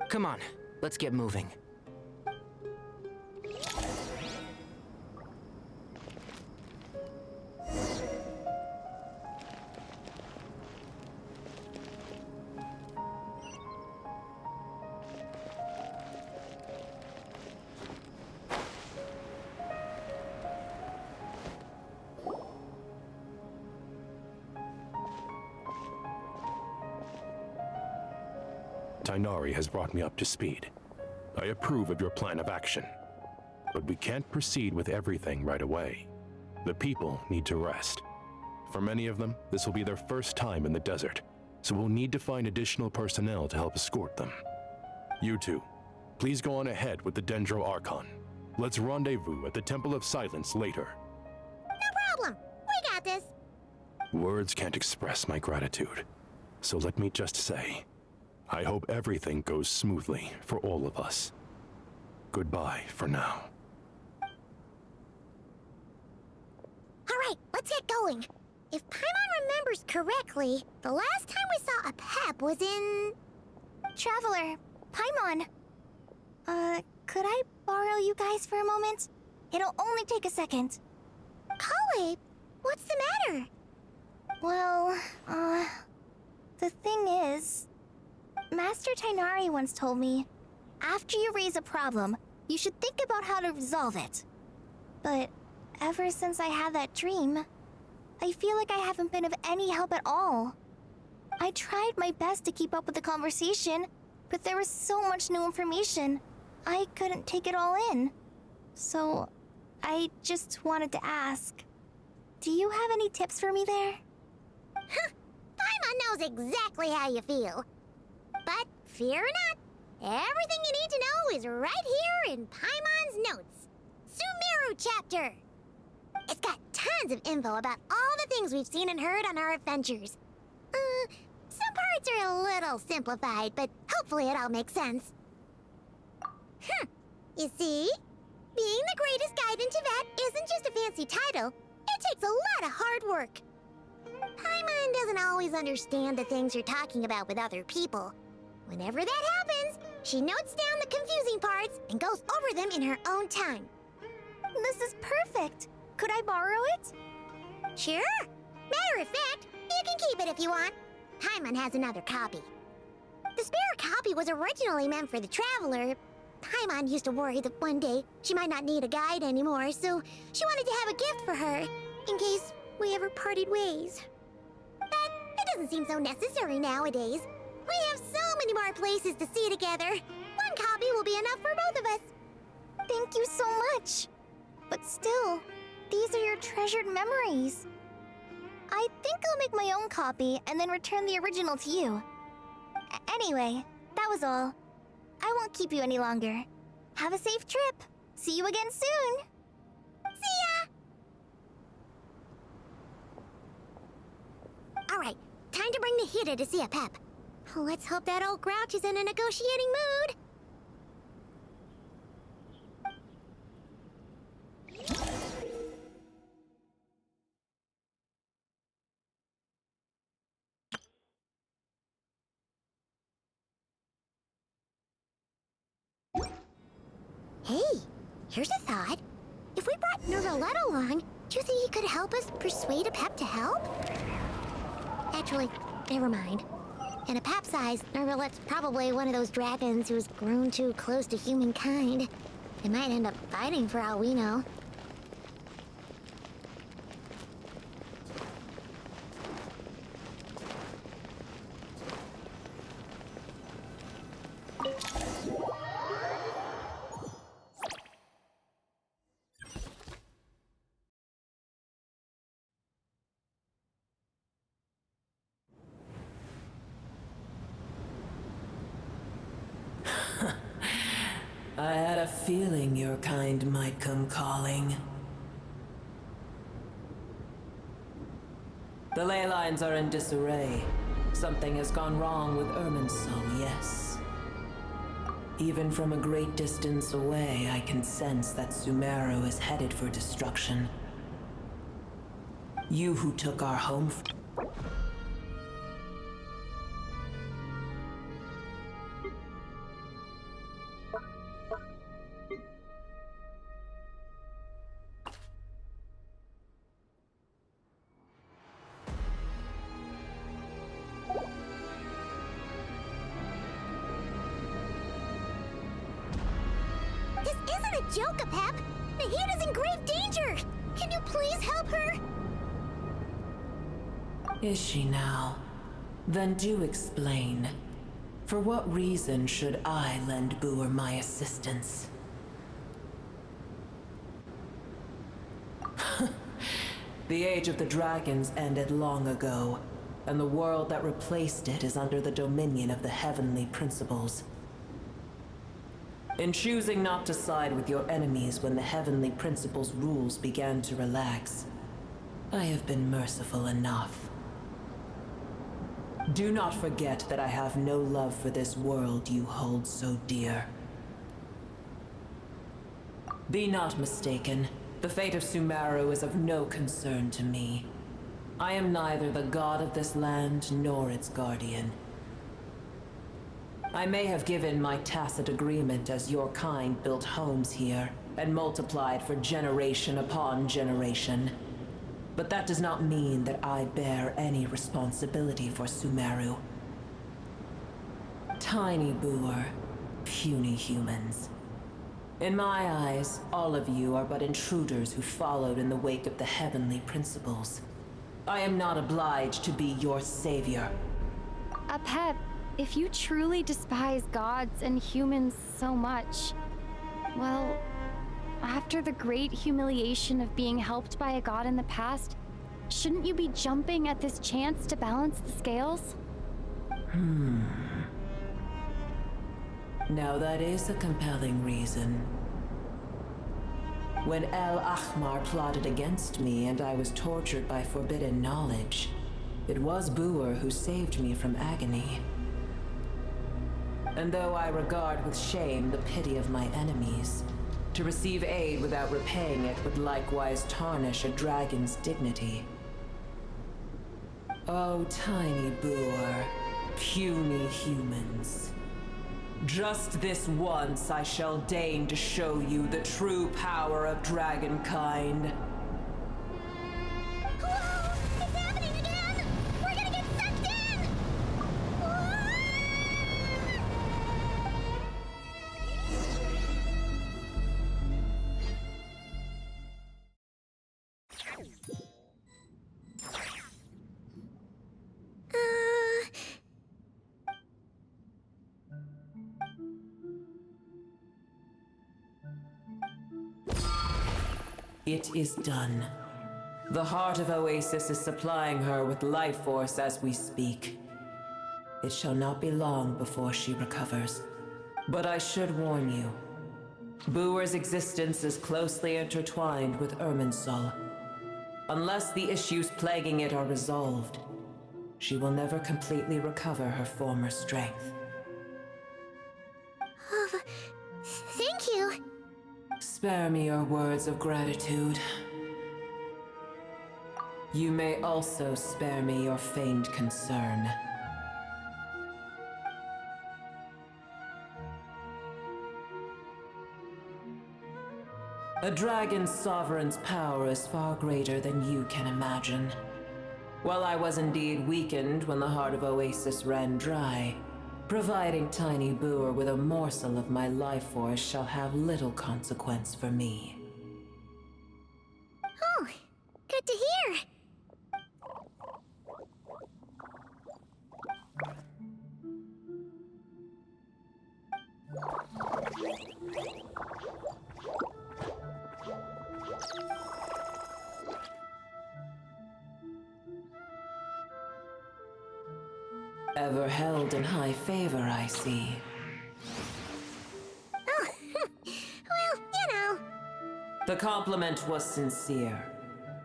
Come on, let's get moving. Tighnari has brought me up to speed. I approve of your plan of action. But we can't proceed with everything right away. The people need to rest. For many of them, this will be their first time in the desert, so we'll need to find additional personnel to help escort them. You two, please go on ahead with the Dendro Archon. Let's rendezvous at the Temple of Silence later. No problem. We got this. Words can't express my gratitude, so let me just say, I hope everything goes smoothly for all of us. Goodbye for now. All right, let's get going. If Paimon remembers correctly, the last time we saw a Pep was in... Traveler, Paimon. Could I borrow you guys for a moment? It'll only take a second. Kale, what's the matter? Well, the thing is... Master Tighnari once told me, after you raise a problem, you should think about how to resolve it. But ever since I had that dream, I feel like I haven't been of any help at all. I tried my best to keep up with the conversation, but there was so much new information, I couldn't take it all in. So, I just wanted to ask, do you have any tips for me there? Huh, Paimon knows exactly how you feel. But fear not, everything you need to know is right here in Paimon's notes. Sumeru chapter. It's got tons of info about all the things we've seen and heard on our adventures. Some parts are a little simplified, but hopefully it all makes sense. You see? Being the greatest guide in Tibet isn't just a fancy title. It takes a lot of hard work. Paimon doesn't always understand the things you're talking about with other people. Whenever that happens, she notes down the confusing parts and goes over them in her own time. This is perfect. Could I borrow it? Sure. Matter of fact, you can keep it if you want. Paimon has another copy. The spare copy was originally meant for the Traveler. Paimon used to worry that one day she might not need a guide anymore, so she wanted to have a gift for her, in case we ever parted ways. But it doesn't seem so necessary nowadays. We have so many more places to see together. One copy will be enough for both of us. Thank you so much. But still, these are your treasured memories. I think I'll make my own copy and then return the original to you. Anyway, that was all. I won't keep you any longer. Have a safe trip. See you again soon. See ya! Alright, time to bring Nahida to see a Pep. Let's hope that old grouch is in a negotiating mood. Hey, here's a thought. If we brought Nervalette along, do you think he could help us persuade a Pep to help? Actually, never mind. And a pap-sized, or well, that's probably one of those dragons who's grown too close to humankind. They might end up fighting for all we know. I had a feeling your kind might come calling. The ley lines are in disarray. Something has gone wrong with Irminsul, yes. Even from a great distance away, I can sense that Sumeru is headed for destruction. You who took our home Jokapep! Nahida's in grave danger! Can you please help her? Is she now? Then do explain. For what reason should I lend Boor my assistance? The age of the dragons ended long ago, and the world that replaced it is under the dominion of the heavenly principles. In choosing not to side with your enemies when the heavenly principles' rules began to relax, I have been merciful enough. Do not forget that I have no love for this world you hold so dear. Be not mistaken. The fate of Sumeru is of no concern to me. I am neither the god of this land nor its guardian. I may have given my tacit agreement as your kind built homes here and multiplied for generation upon generation. But that does not mean that I bear any responsibility for Sumeru. Tiny Boor, puny humans. In my eyes, all of you are but intruders who followed in the wake of the heavenly principles. I am not obliged to be your savior. Apep, if you truly despise gods and humans so much, well, after the great humiliation of being helped by a god in the past, shouldn't you be jumping at this chance to balance the scales? Now that is a compelling reason. When El Ahmar plotted against me and I was tortured by forbidden knowledge, it was Boor who saved me from agony. And though I regard with shame the pity of my enemies, to receive aid without repaying it would likewise tarnish a dragon's dignity. Oh, tiny Boor, puny humans. Just this once I shall deign to show you the true power of dragonkind. Whoa! It's happening again! We're gonna get sucked in! It is done. The heart of Oasis is supplying her with life force as we speak. It shall not be long before she recovers. But I should warn you. Boor's existence is closely intertwined with Irminsul. Unless the issues plaguing it are resolved, she will never completely recover her former strength. Thank you. Spare me your words of gratitude. You may also spare me your feigned concern. A dragon's sovereign's power is far greater than you can imagine. Well, I was indeed weakened when the heart of Oasis ran dry. Providing Tiny Booer with a morsel of my life force shall have little consequence for me. Oh, good to hear. Ever held in high favor, I see. Oh, well, you know. The compliment was sincere.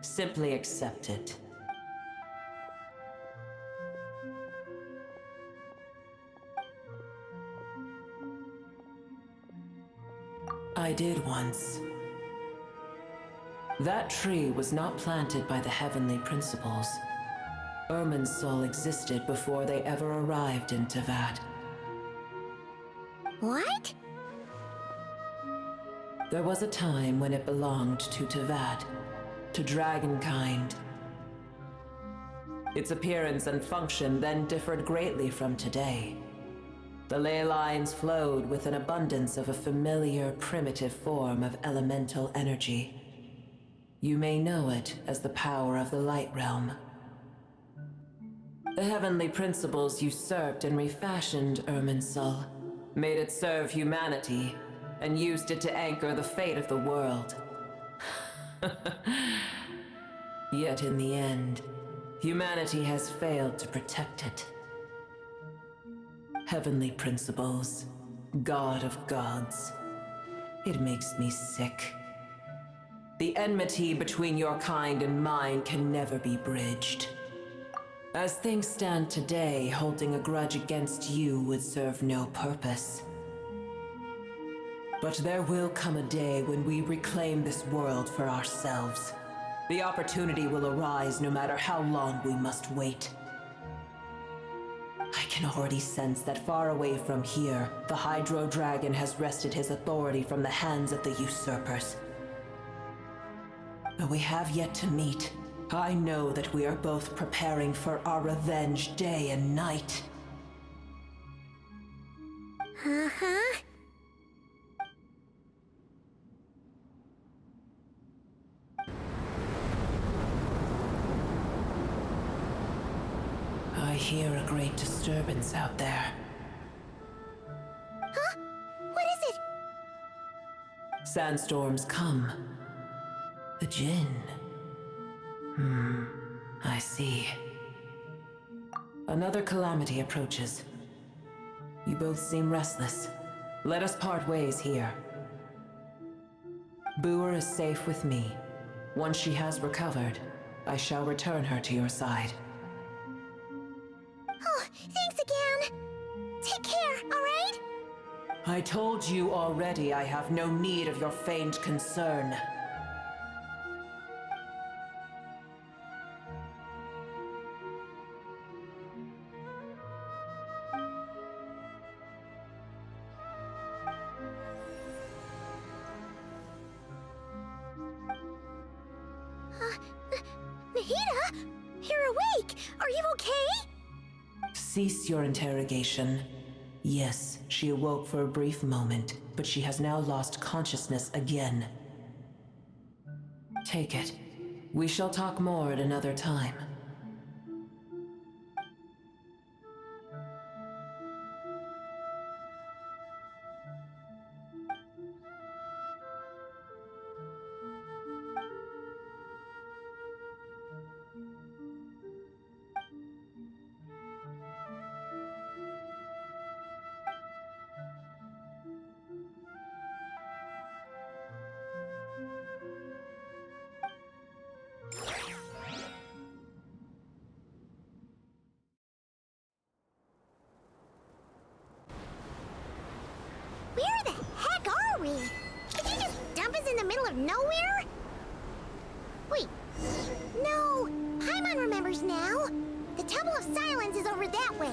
Simply accept it. I did once. That tree was not planted by the heavenly principles. Irminsul existed before they ever arrived in Teyvat. What? There was a time when it belonged to Teyvat, to dragonkind. Its appearance and function then differed greatly from today. The ley lines flowed with an abundance of a familiar, primitive form of elemental energy. You may know it as the power of the Light Realm. The heavenly principles usurped and refashioned Irminsul, made it serve humanity, and used it to anchor the fate of the world. Yet in the end, humanity has failed to protect it. Heavenly principles, God of gods. It makes me sick. The enmity between your kind and mine can never be bridged. As things stand today, holding a grudge against you would serve no purpose. But there will come a day when we reclaim this world for ourselves. The opportunity will arise no matter how long we must wait. I can already sense that far away from here, the Hydro Dragon has wrested his authority from the hands of the usurpers. Though we have yet to meet, I know that we are both preparing for our revenge day and night. Uh-huh. I hear a great disturbance out there. Huh? What is it? Sandstorms come. The Jinn. I see. Another calamity approaches. You both seem restless. Let us part ways here. Booer is safe with me. Once she has recovered, I shall return her to your side. Oh, thanks again. Take care, alright? I told you already I have no need of your feigned concern. Nahida? You're awake! Are you okay? Cease your interrogation. Yes, she awoke for a brief moment, but she has now lost consciousness again. Take it. We shall talk more at another time. Where the heck are we? Did you just dump us in the middle of nowhere? Wait. No. Paimon remembers now. The Temple of Silence is over that way.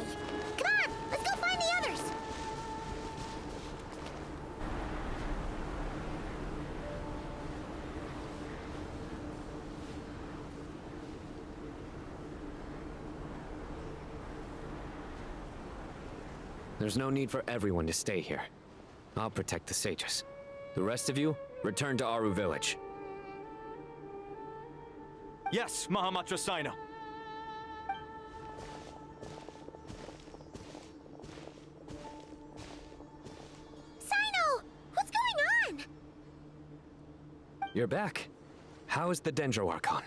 Come on, let's go find the others. There's no need for everyone to stay here. I'll protect the sages. The rest of you, return to Aru village. Yes, Mahamatra Sino. Sino! What's going on? You're back. How is the Dendro Archon?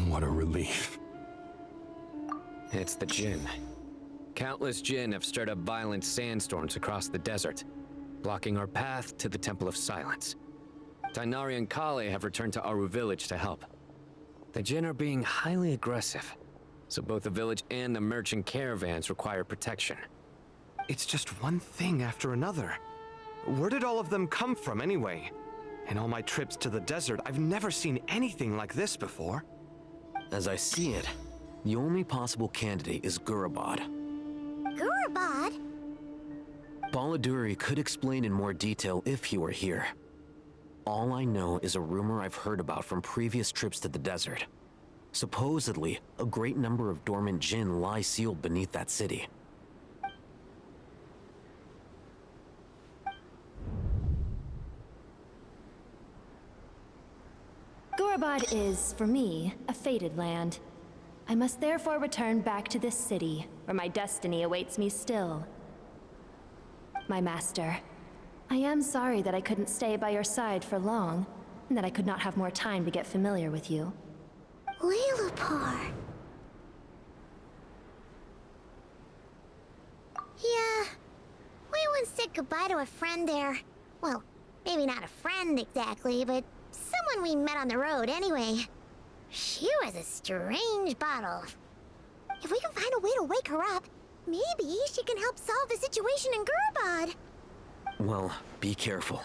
What a relief. It's the Jinn. Countless Jinn have stirred up violent sandstorms across the desert, blocking our path to the Temple of Silence. Tainari and Kale have returned to Aru village to help. The Jinn are being highly aggressive, so both the village and the merchant caravans require protection. It's just one thing after another. Where did all of them come from anyway? In all my trips to the desert, I've never seen anything like this before. As I see it, the only possible candidate is Gurabad. Gurabad? Baladuri could explain in more detail if he were here. All I know is a rumor I've heard about from previous trips to the desert. Supposedly, a great number of dormant Jinn lie sealed beneath that city. Gurabad is, for me, a fated land. I must therefore return back to this city, where my destiny awaits me still. My master, I am sorry that I couldn't stay by your side for long, and that I could not have more time to get familiar with you. Lailapar. Yeah, we once said goodbye to a friend there. Well, maybe not a friend exactly, but someone we met on the road anyway. She was a strange bottle. If we can find a way to wake her up, maybe she can help solve the situation in Gurabad. Well, be careful.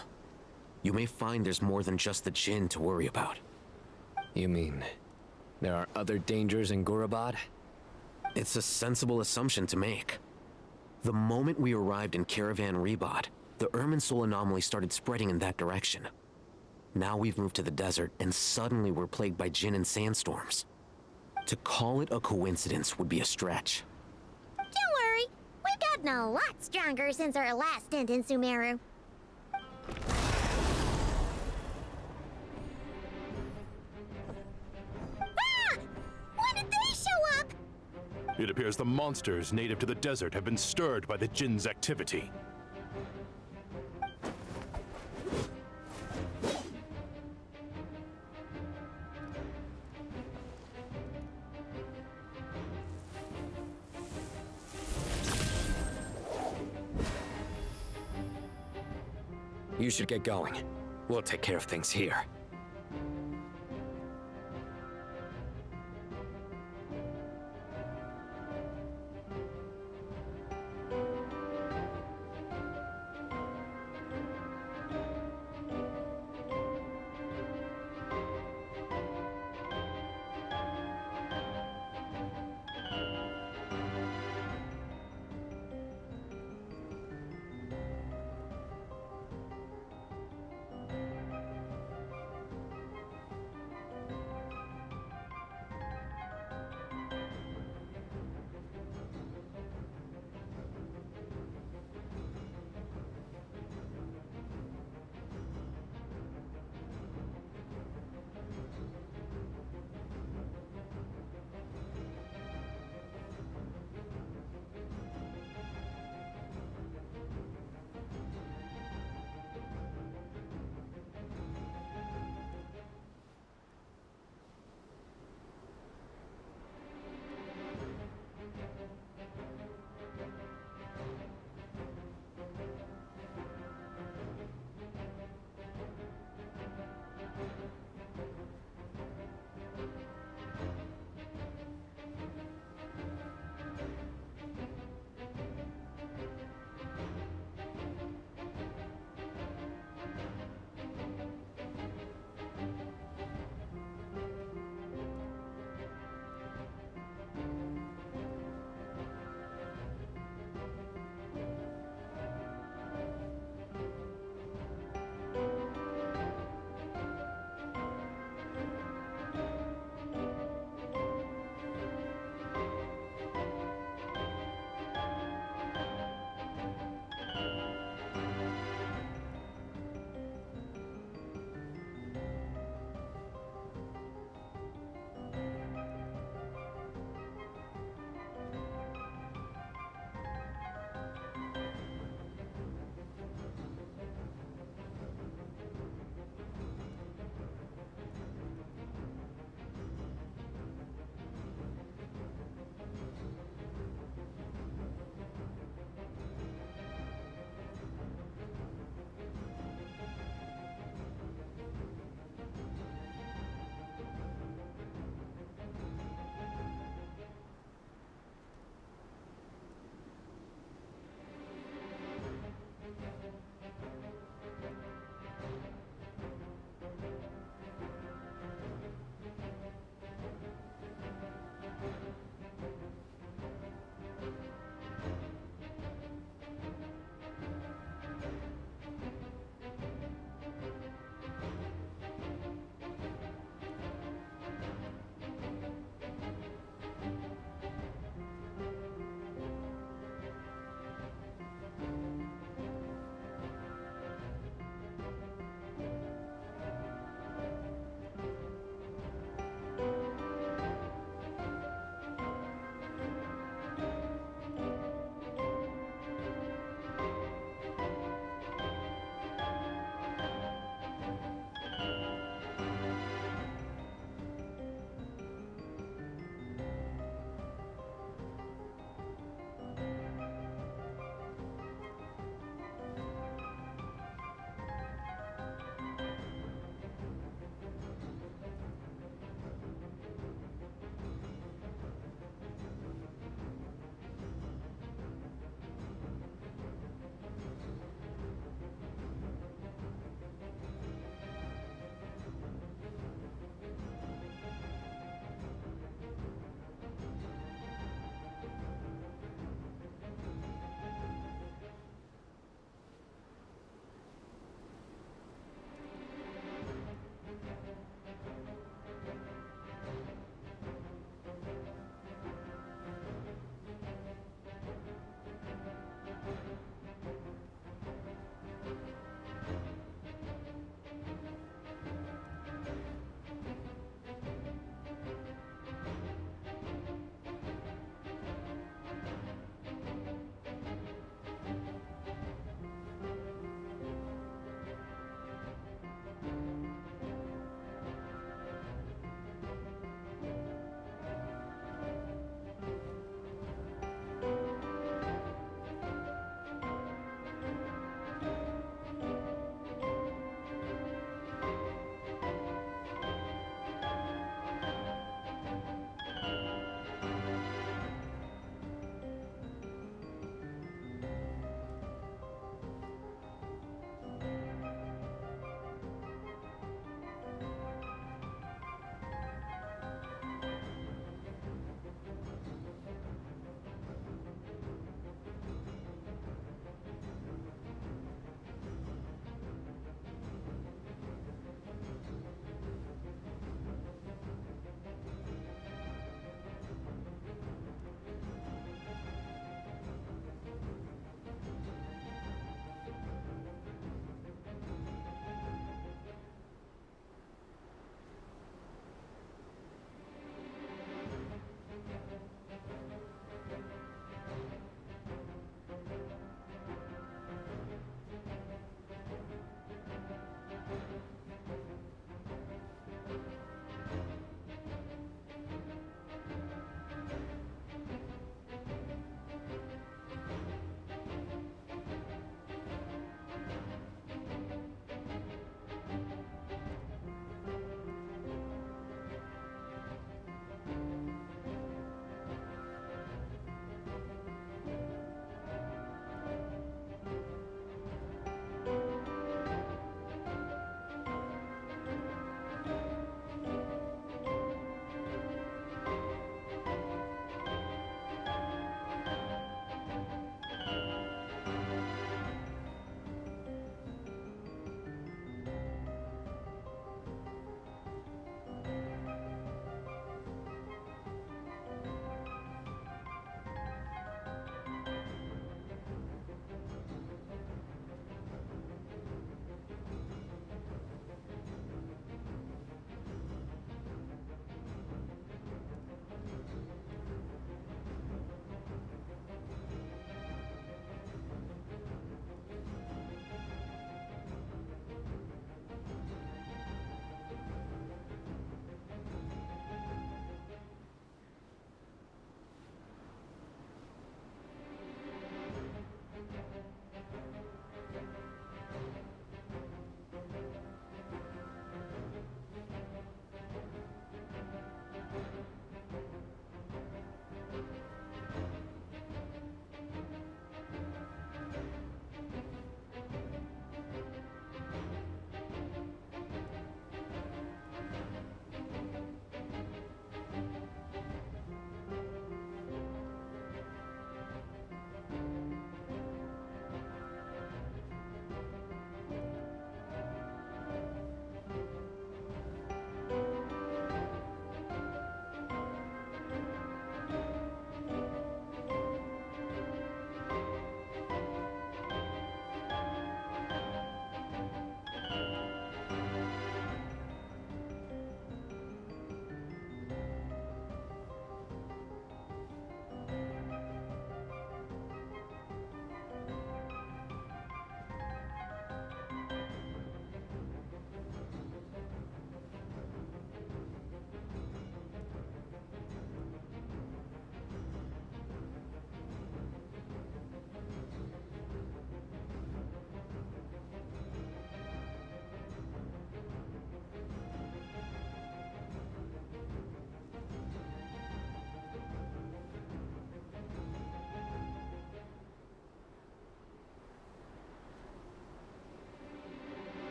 You may find there's more than just the Jinn to worry about. You mean, there are other dangers in Gurabad? It's a sensible assumption to make. The moment we arrived in Caravan Rebad, the Irminsul anomaly started spreading in that direction. Now we've moved to the desert, and suddenly we're plagued by Jinn and sandstorms. To call it a coincidence would be a stretch. Don't worry, we've gotten a lot stronger since our last stint in Sumeru. Ah! When did they show up? It appears the monsters native to the desert have been stirred by the Jinn's activity. You should get going. We'll take care of things here.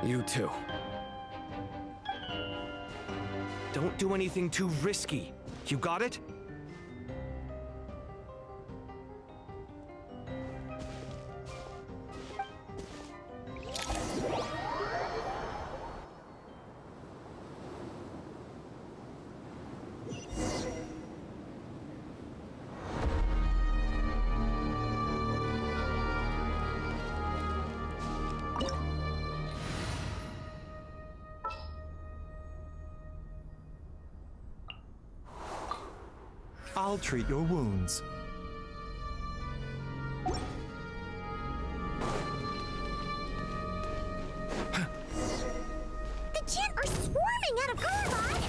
You too. Don't do anything too risky. You got it? I'll treat your wounds. The Gent are swarming out of Gurabot!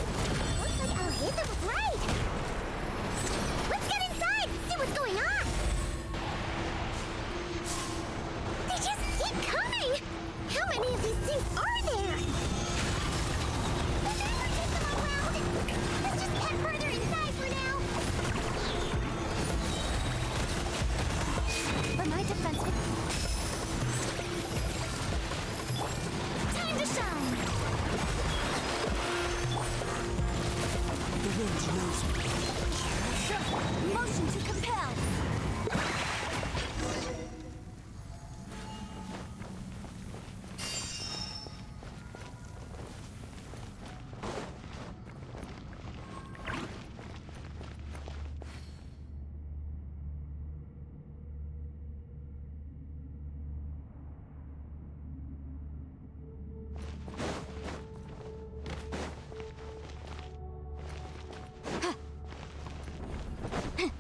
Looks like I'll hit them with raid! Let's get inside and see what's going on! They just keep coming! How many of these things are there? We'll never get them around! Let's just head further inside for now! For my defense... Time to shine! The wind knows me. Motion to compel!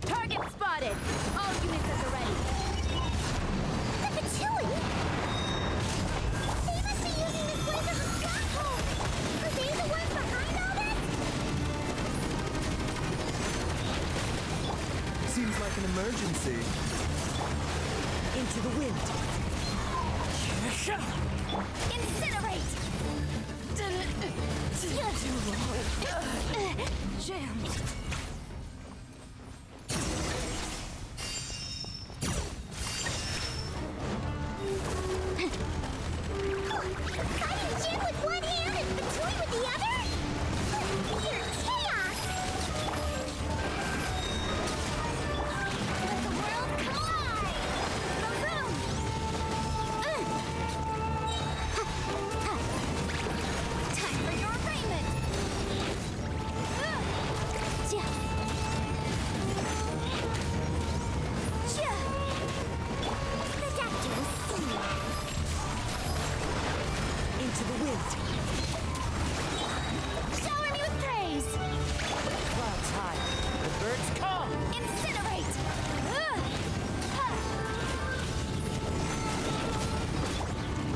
Target spotted! All units at the ready. The Fatui? They must be using this place as a stronghold! Are they the ones behind all this? Seems like an emergency. Into the wind. Incinerate! Jammed. Fighting Jin with one hand and Fatui with the other? Pure chaos! Let the world collide! Maroon! Time for your arraignment! Into the wind. Shower me with praise! Clouds high. The birds come. Incinerate!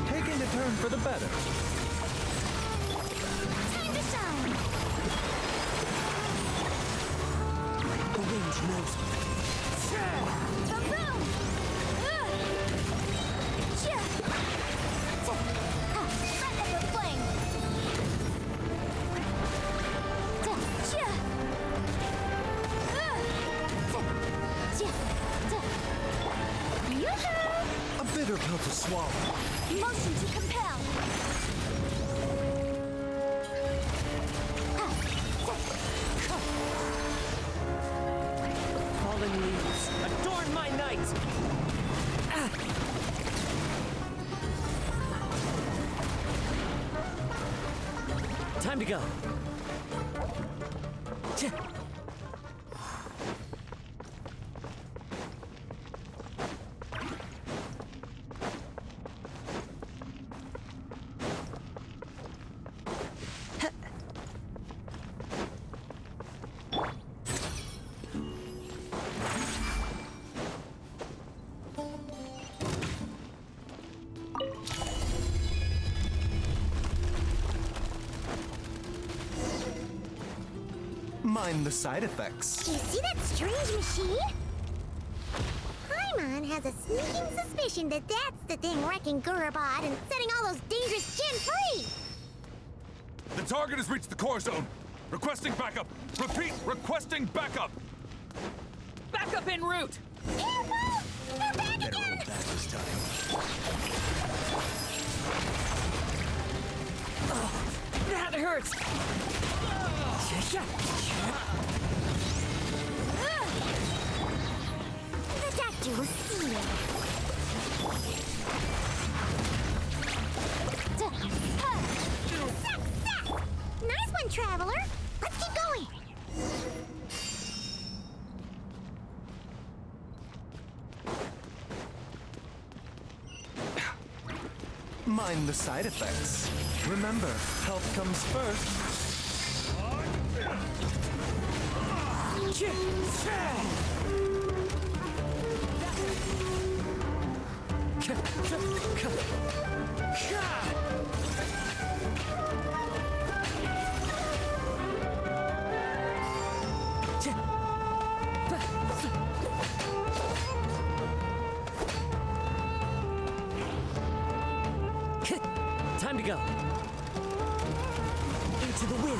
Taking a turn for the better. Time to shine! The wind knows me. Maroon! Breath of the flame! A bitter pill to swallow. Motion to compel! Fallen leaves, adorn my night! Time to go. Mind the side effects. Do you see that strange machine? Paimon has a sneaking suspicion that that's the thing wrecking Gurabot and setting all those dangerous Jin free! The target has reached the core zone. Requesting backup. Repeat, requesting backup. Backup en route. Careful! They're back Better again! hold back this time. hurts! The doctor will see you. Nice one, Traveler. Let's keep going. Mind the side effects. Remember, health comes first. Time to go. Into the wind.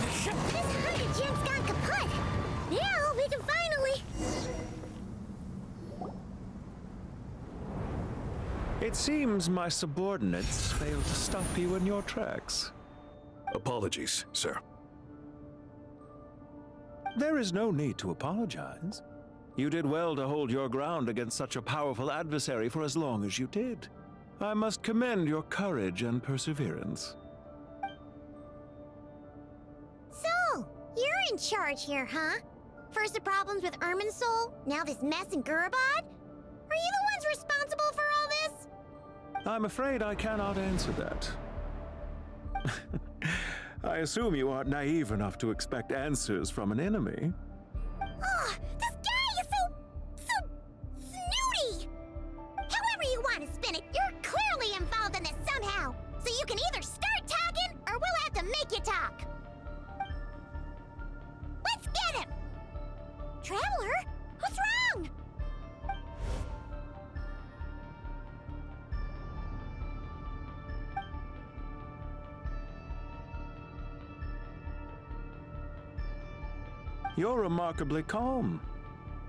This hundred gen's gone kaput. Now we can finally... It seems my subordinates failed to stop you in your tracks. Apologies, sir. There is no need to apologize. You did well to hold your ground against such a powerful adversary for as long as you did. I must commend your courage and perseverance. So, you're in charge here, huh? First the problems with Irminsul, now this mess in Gurabad? Are you the ones responsible for all this? I'm afraid I cannot answer that. I assume you aren't naive enough to expect answers from an enemy. Oh, this guy is so snooty! However you want to spin it, you're clearly involved in this somehow. So you can either start talking, or we'll have to make you talk. Let's get him! Traveler, what's wrong? You're remarkably calm.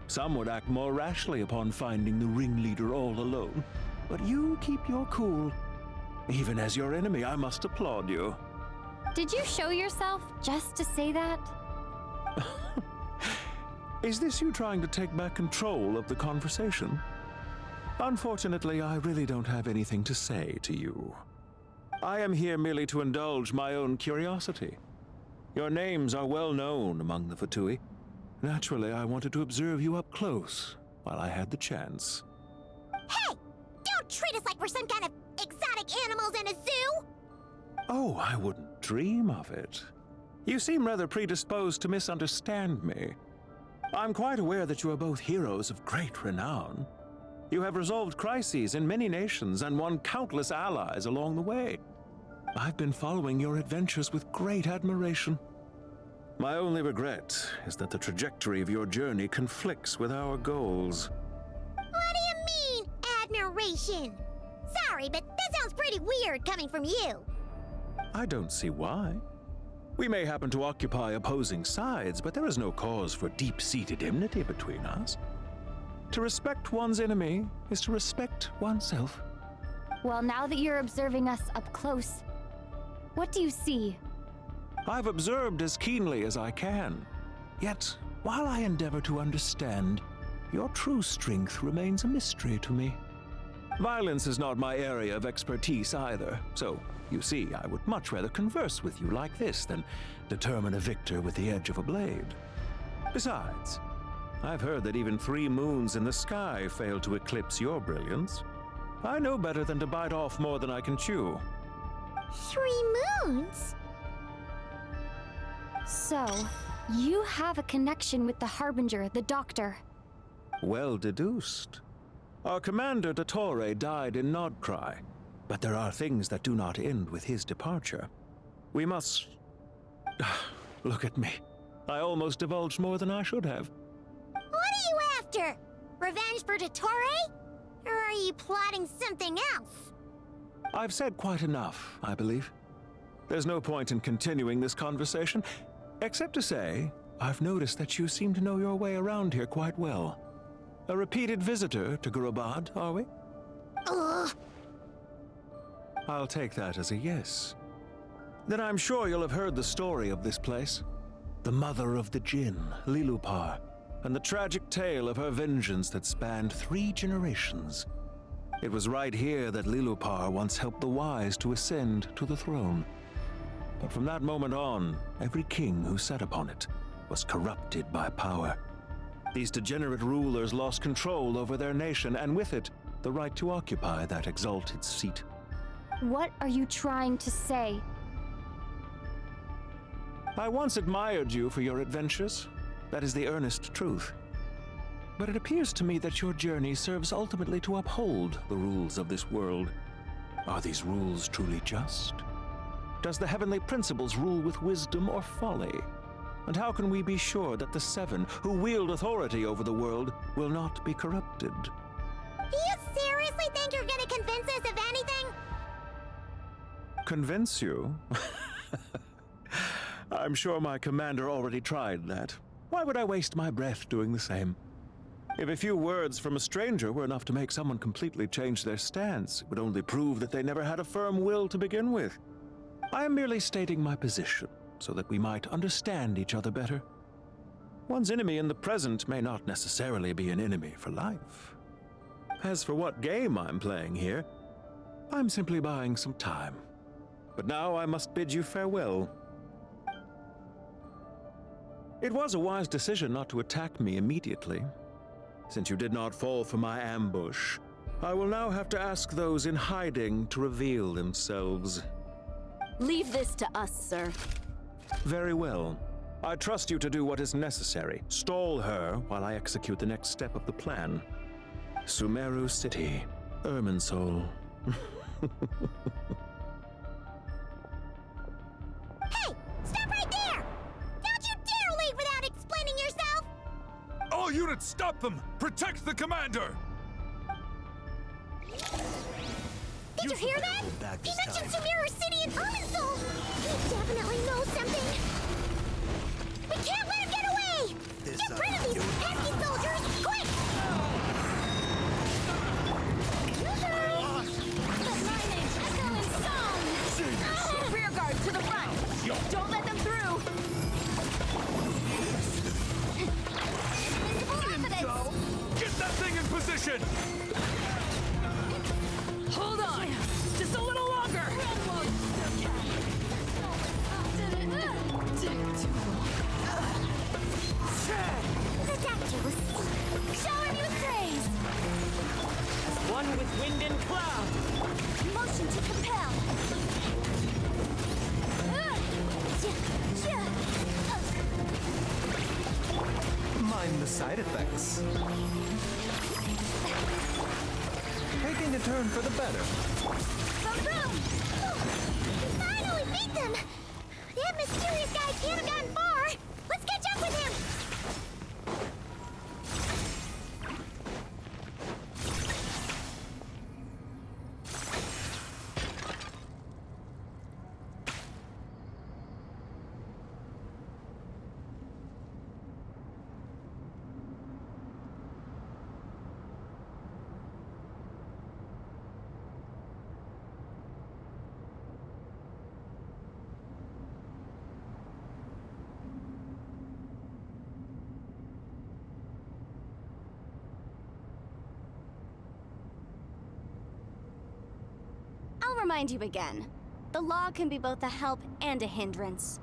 Some would act more rashly upon finding the ringleader all alone. But you keep your cool. Even as your enemy, I must applaud you. Did you show yourself just to say that? Is this you trying to take back control of the conversation? Unfortunately, I really don't have anything to say to you. I am here merely to indulge my own curiosity. Your names are well known among the Fatui. Naturally, I wanted to observe you up close while I had the chance. Hey! Don't treat us like we're some kind of exotic animals in a zoo! Oh, I wouldn't dream of it. You seem rather predisposed to misunderstand me. I'm quite aware that you are both heroes of great renown. You have resolved crises in many nations and won countless allies along the way. I've been following your adventures with great admiration. My only regret is that the trajectory of your journey conflicts with our goals. What do you mean, admiration? Sorry, but that sounds pretty weird coming from you. I don't see why. We may happen to occupy opposing sides, but there is no cause for deep-seated enmity between us. To respect one's enemy is to respect oneself. Well, now that you're observing us up close, what do you see? I've observed as keenly as I can. Yet, while I endeavor to understand, your true strength remains a mystery to me. Violence is not my area of expertise either, so, you see, I would much rather converse with you like this than determine a victor with the edge of a blade. Besides, I've heard that even 3 moons in the sky fail to eclipse your brilliance. I know better than to bite off more than I can chew. 3 moons? So, you have a connection with the Harbinger, the Doctor. Well deduced. Our commander, Dottore, died in Nodcry, but there are things that do not end with his departure. We must... Look at me. I almost divulged more than I should have. What are you after? Revenge for Dottore? Or are you plotting something else? I've said quite enough, I believe. There's no point in continuing this conversation, except to say, I've noticed that you seem to know your way around here quite well. A repeated visitor to Gurabad, are we? Ugh. I'll take that as a yes. Then I'm sure you'll have heard the story of this place. The mother of the Jinn, Lilupar, and the tragic tale of her vengeance that spanned 3 generations. It was right here that Lilupar once helped the wise to ascend to the throne. But from that moment on, every king who sat upon it was corrupted by power. These degenerate rulers lost control over their nation, and with it, the right to occupy that exalted seat. What are you trying to say? I once admired you for your adventures. That is the earnest truth. But it appears to me that your journey serves ultimately to uphold the rules of this world. Are these rules truly just? Does the heavenly principles rule with wisdom or folly? And how can we be sure that the 7 who wield authority over the world will not be corrupted? Do you seriously think you're gonna convince us of anything? Convince you? I'm sure my commander already tried that. Why would I waste my breath doing the same? If a few words from a stranger were enough to make someone completely change their stance, it would only prove that they never had a firm will to begin with. I am merely stating my position, so that we might understand each other better. One's enemy in the present may not necessarily be an enemy for life. As for what game I'm playing here, I'm simply buying some time. But now I must bid you farewell. It was a wise decision not to attack me immediately. Since you did not fall for my ambush, I will now have to ask those in hiding to reveal themselves. Leave this to us, sir. Very well. I trust you to do what is necessary. Stall her while I execute the next step of the plan. Sumeru City, Irminsul. Hey! Stop right there! Don't you dare leave without explaining yourself! All units, stop them! Protect the commander! Did you hear that? He mentioned Sumeru City and Irminsul! He definitely knows something! We can't let him get away! Get rid of these pesky soldiers, quick! Rear guard to the front! Don't let them through! Get that thing in position! Hold on! Just a little longer! Ridiculous! Show him your praise! One with wind and cloud. Motion to compel! Mind the side effects. Taking a turn for the better. Boom, boom! We finally beat them! That mysterious guy can't have gotten far! Let's catch up with him! I'll remind you again. The law can be both a help and a hindrance.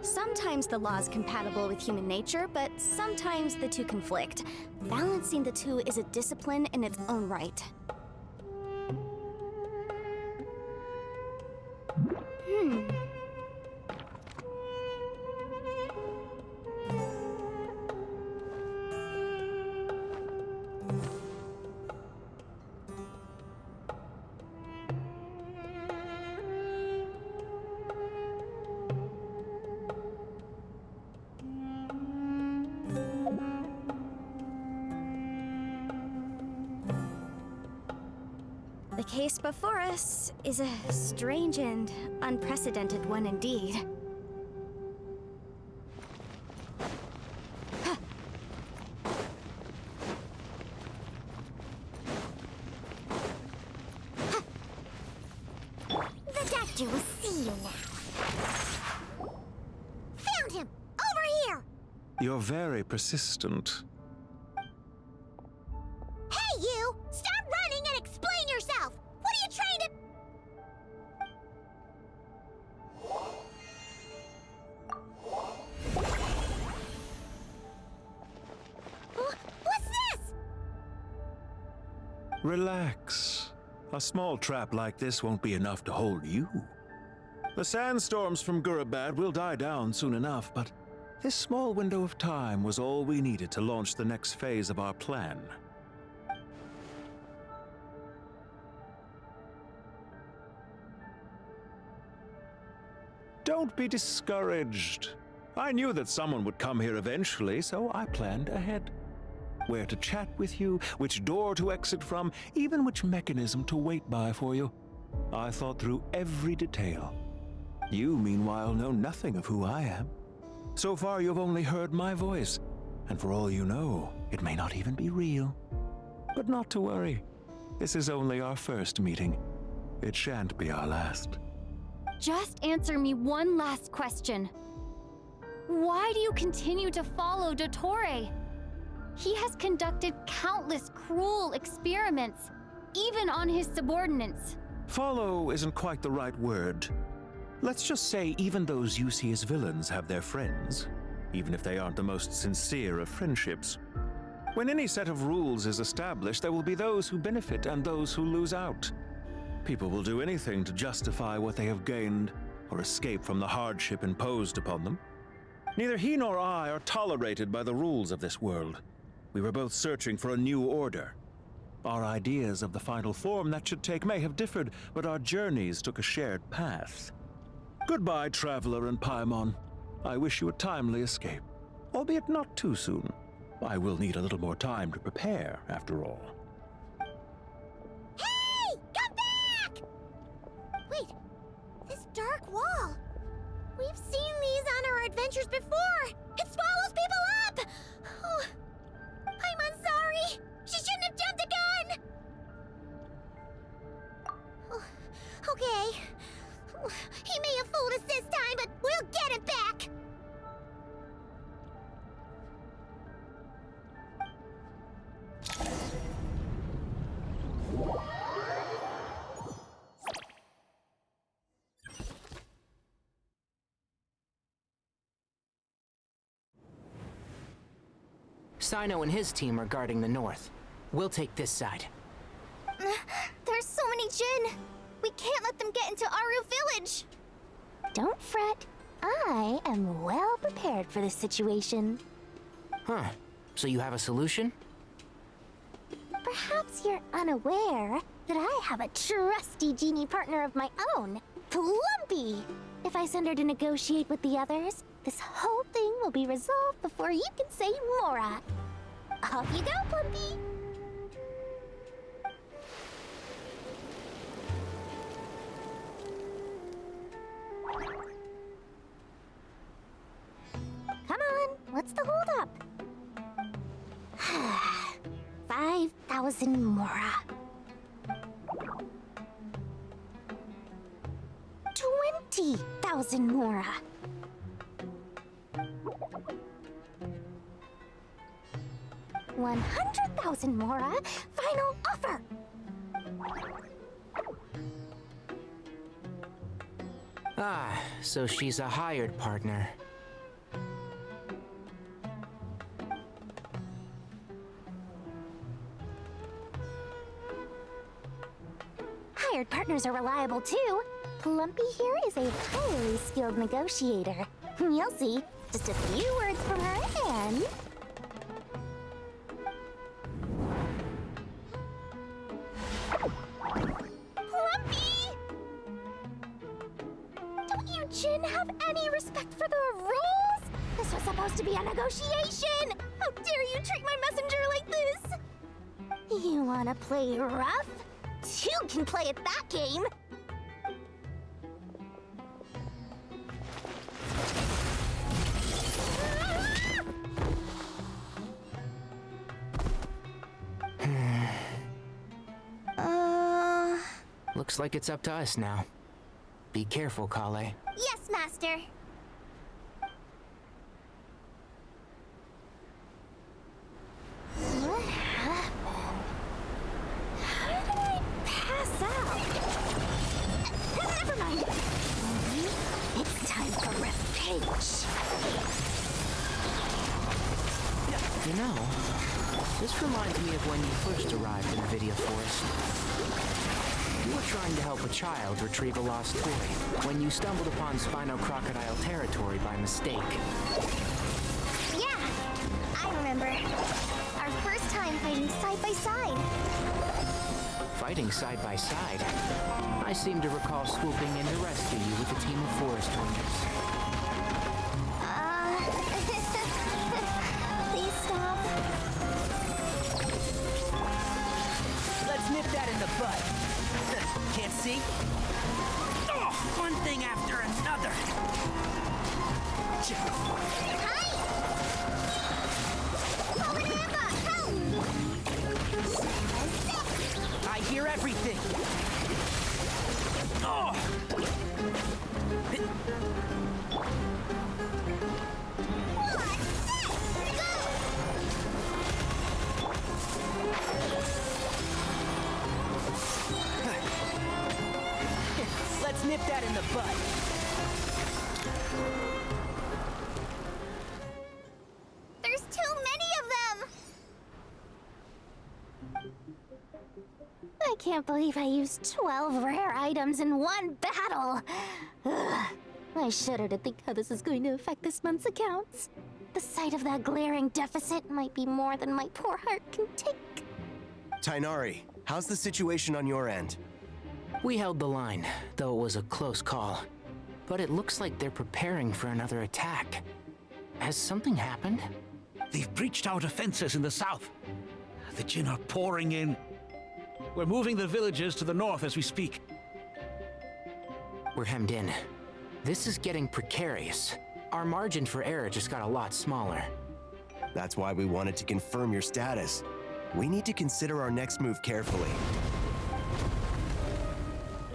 Sometimes the law is compatible with human nature, but sometimes the two conflict. Balancing the two is a discipline in its own right. case before us is a strange and unprecedented one indeed. The doctor will see you now. Found him! Over here! You're very persistent. Hey, you! Stop running and explain yourself! What are you trying to... What's this? Relax. A small trap like this won't be enough to hold you. The sandstorms from Gurabad will die down soon enough, but this small window of time was all we needed to launch the next phase of our plan. Don't be discouraged. I knew that someone would come here eventually, so I planned ahead. Where to chat with you, which door to exit from, even which mechanism to wait by for you. I thought through every detail. You, meanwhile, know nothing of who I am. So far, you've only heard my voice, and for all you know, it may not even be real. But not to worry. This is only our first meeting. It shan't be our last. Just answer me one last question. Why do you continue to follow Dottore? He has conducted countless cruel experiments, even on his subordinates. Follow isn't quite the right word. Let's just say even those you see as villains have their friends, even if they aren't the most sincere of friendships. When any set of rules is established, there will be those who benefit and those who lose out. People will do anything to justify what they have gained or escape from the hardship imposed upon them. Neither he nor I are tolerated by the rules of this world. We were both searching for a new order. Our ideas of the final form that should take may have differed, but our journeys took a shared path. Goodbye, Traveler and Paimon. I wish you a timely escape, albeit not too soon. I will need a little more time to prepare, after all. Hey! Come back! Wait, this dark wall. We've seen these on our adventures before. It swallows people up! Oh, I'm sorry. She shouldn't have jumped a gun! Oh, okay. He may have fooled us this time, but we'll get it back! Sino and his team are guarding the north. We'll take this side. There's so many Jin. We can't let them get into Aru Village. Don't fret. I am well prepared for this situation. Huh. So you have a solution? Perhaps you're unaware that I have a trusty genie partner of my own, Plumpy. If I send her to negotiate with the others, this whole thing will be resolved before you can say Mora. Off you go, Plumpy. Come on, what's the holdup? 5,000 Mora. 20,000 Mora. 100,000 Mora. Final offer. Ah, so she's a hired partner. Hired partners are reliable too. Plumpy here is a highly skilled negotiator. You'll see. Just a few words from her and... Plumpy! Don't you Jin have any respect for the rules? This was supposed to be a negotiation! How dare you treat my messenger like this? You wanna play rough? too can play at that game. Looks like it's up to us now. Be careful, Kale. Yes, Master. What happened? How did I pass out? Never mind. It's time for revenge. You know, this reminds me of when you first arrived in the Vidya Forest. You were trying to help a child retrieve a lost toy when you stumbled upon Spino Crocodile territory by mistake. Yeah, I remember. Our first time fighting side by side. Fighting side by side? I seem to recall swooping in to rescue you with a team of forest rangers. Please stop. Let's nip that in the bud. Can't see? Oh, one thing after another. I hear everything. Oh. Let's nip that in the bud. There's too many of them! I can't believe I used 12 rare items in one battle. Ugh. I shudder to think how this is going to affect this month's accounts. The sight of that glaring deficit might be more than my poor heart can take. Tainari, how's the situation on your end? We held the line, though it was a close call. But it looks like they're preparing for another attack. Has something happened? They've breached our defenses in the south. The Jinn are pouring in. We're moving the villages to the north as we speak. We're hemmed in. This is getting precarious. Our margin for error just got a lot smaller. That's why we wanted to confirm your status. We need to consider our next move carefully.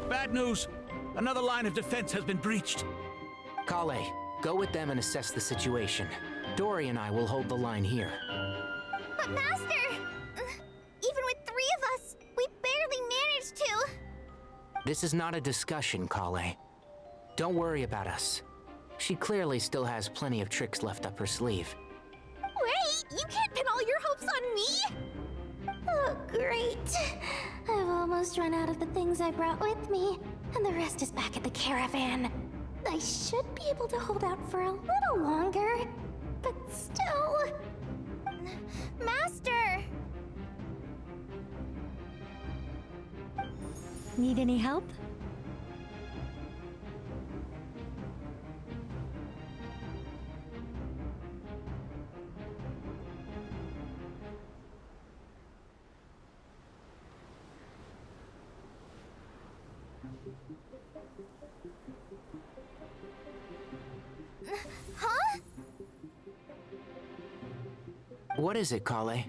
Bad news! Another line of defense has been breached. Kale, go with them and assess the situation. Dory and I will hold the line here. But Master! Even with 3 of us, we barely managed to. This is not a discussion, Kale. Don't worry about us. She clearly still has plenty of tricks left up her sleeve. Wait, you can't pin all your hopes on me! Oh, great. I've almost run out of the things I brought with me, and the rest is back at the caravan. I should be able to hold out for a little longer, but still... Master! Need any help? Huh? What is it, Kale?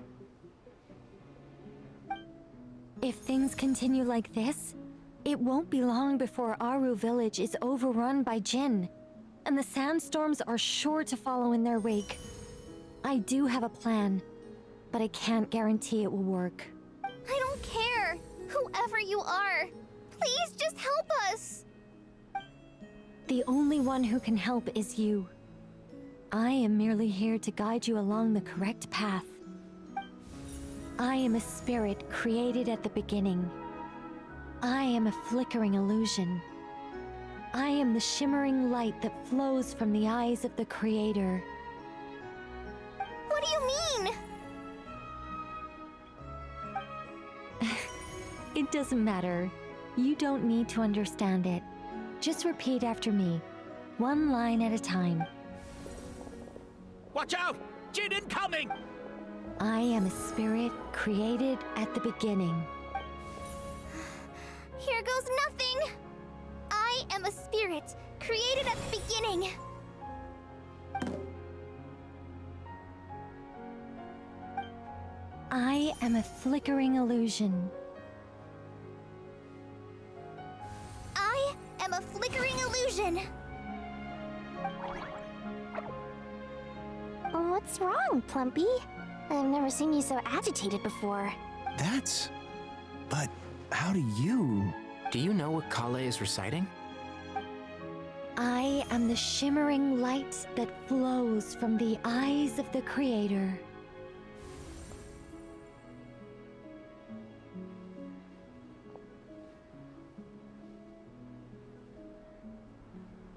If things continue like this, it won't be long before Aru village is overrun by Jinn, and the sandstorms are sure to follow in their wake. I do have a plan, but I can't guarantee it will work. I don't care. Whoever you are, please just help us. The only one who can help is you. I am merely here to guide you along the correct path. I am a spirit created at the beginning. I am a flickering illusion. I am the shimmering light that flows from the eyes of the Creator. What do you mean? It doesn't matter. You don't need to understand it. Just repeat after me, one line at a time. Watch out! Jinn incoming! I am a spirit created at the beginning. Here goes nothing! I am a spirit, created at the beginning. I am a flickering illusion. I am a flickering illusion. What's wrong, Plumpy? I've never seen you so agitated before. But how do you... Do you know what Kale is reciting? I am the shimmering light that flows from the eyes of the Creator.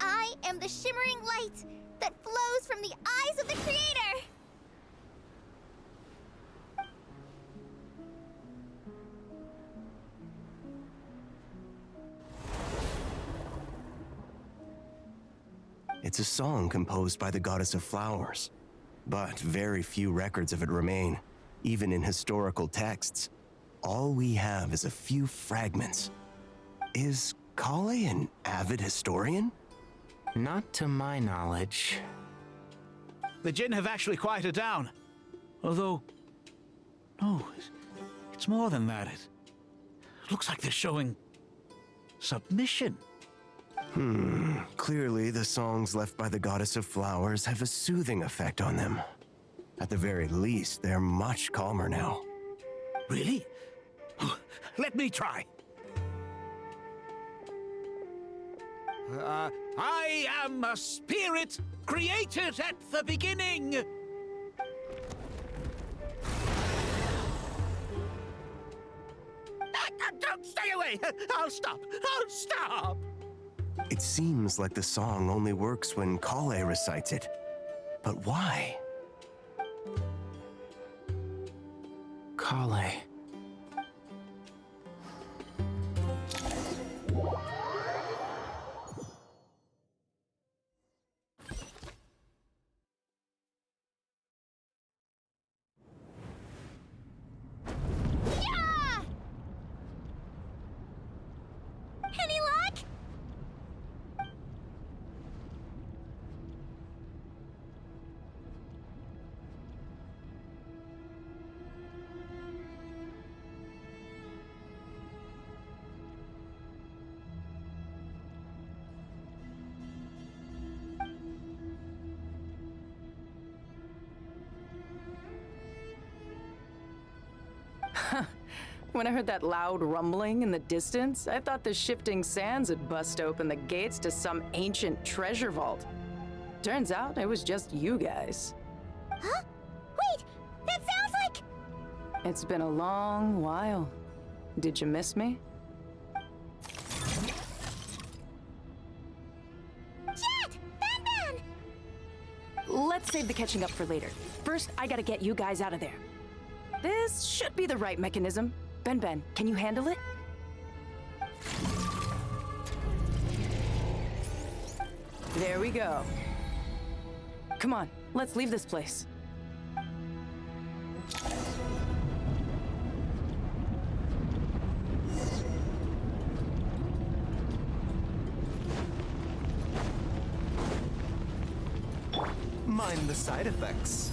I am the shimmering light that flows from the eyes of the Creator! It's a song composed by the goddess of flowers, but very few records of it remain, even in historical texts. All we have is a few fragments. Is Kale an avid historian? Not to my knowledge. The Jinn have actually quieted down. Although... no, it's more than that. It looks like they're showing... submission. Clearly the songs left by the goddess of flowers have a soothing effect on them. At the very least, they're much calmer now. Really? Let me try. I am a spirit created at the beginning. Don't stay away. I'll stop. I'll stop. It seems like the song only works when Kale recites it. But why? Kale. Any luck? When I heard that loud rumbling in the distance, I thought the shifting sands had bust open the gates to some ancient treasure vault. Turns out it was just you guys. Huh? Wait, that sounds like... It's been a long while. Did you miss me? Jet! Ben! Let's save the catching up for later. First, I gotta get you guys out of there. This should be the right mechanism. Ben, can you handle it? There we go. Come on, let's leave this place. Mind the side effects.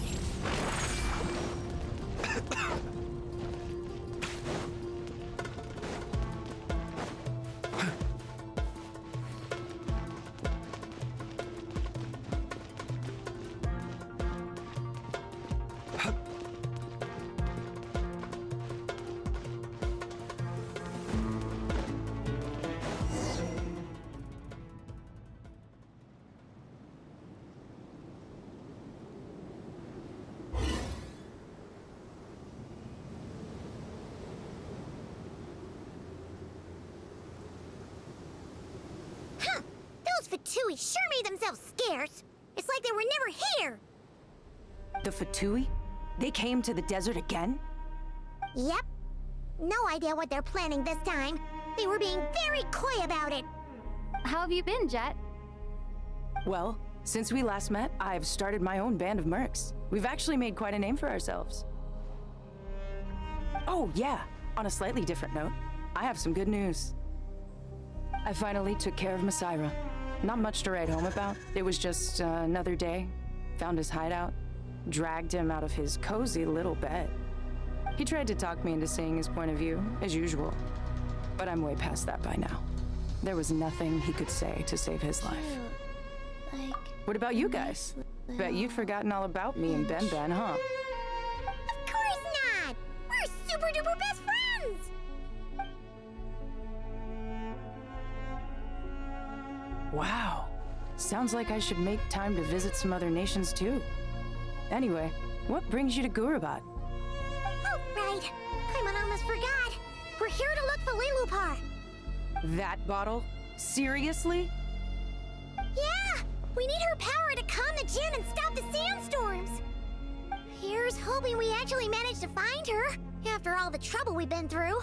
Those Fatui sure made themselves scarce. It's like they were never here. The Fatui? They came to the desert again? Yep. No idea what they're planning this time. They were being very coy about it. How have you been, Jet? Well, since we last met, I've started my own band of mercs. We've actually made quite a name for ourselves. Oh, yeah. On a slightly different note, I have some good news. I finally took care of Messiah. Not much to write home about. It was just another day. Found his hideout, dragged him out of his cozy little bed. He tried to talk me into seeing his point of view, as usual. But I'm way past that by now. There was nothing he could say to save his life. What about you guys? Bet you'd forgotten all about me and Ben, huh? Of course not! We're super duper best friends! Wow. Sounds like I should make time to visit some other nations too. Anyway, what brings you to Gurabad? Oh, right. I almost forgot. We're here to look for Lilupar. That bottle? Seriously? Yeah! We need her power to calm the Jinn and stop the sandstorms. Here's hoping we actually manage to find her, after all the trouble we've been through.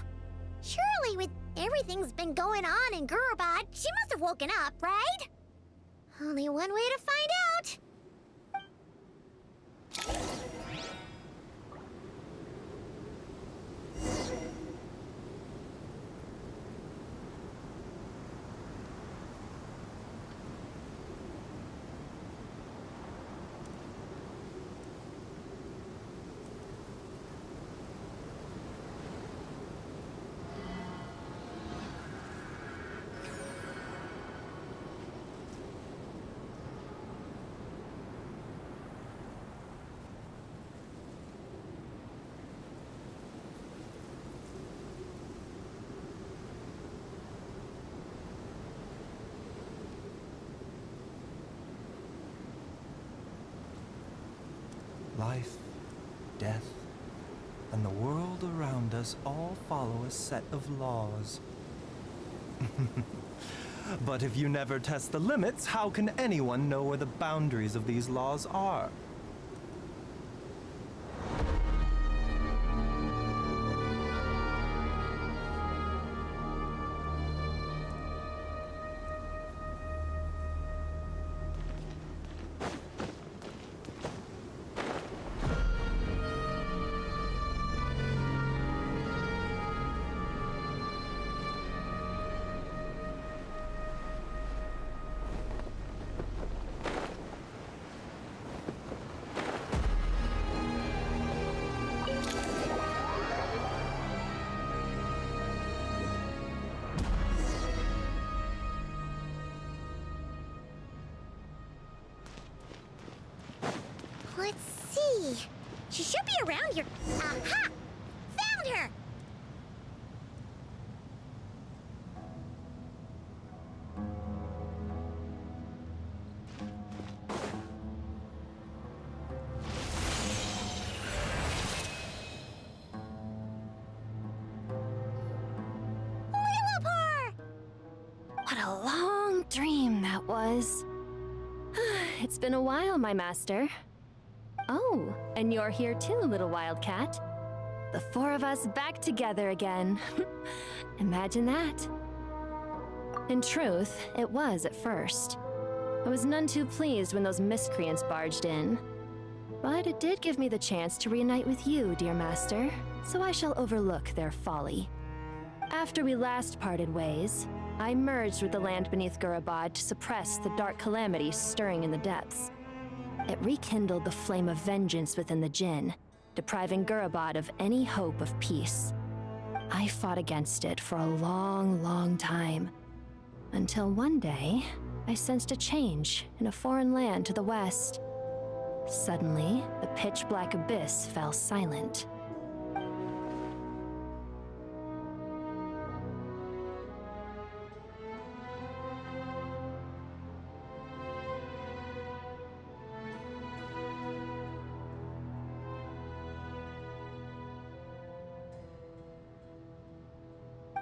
Surely, with everything's been going on in Gurabad, she must have woken up, right? Only one way to find out. Life, death, and the world around us all follow a set of laws. But if you never test the limits, how can anyone know where the boundaries of these laws are? Let's see. She should be around here. Aha! Found her! Lilupar! What a long dream that was. It's been a while, my master. Oh, and you're here too, little wildcat. The four of us back together again. Imagine that. In truth, it was at first. I was none too pleased when those miscreants barged in. But it did give me the chance to reunite with you, dear master, so I shall overlook their folly. After we last parted ways, I merged with the land beneath Gurabad to suppress the dark calamity stirring in the depths. It rekindled the flame of vengeance within the Jinn, depriving Gurabad of any hope of peace. I fought against it for a long, long time, until one day, I sensed a change in a foreign land to the west. Suddenly, the pitch-black abyss fell silent.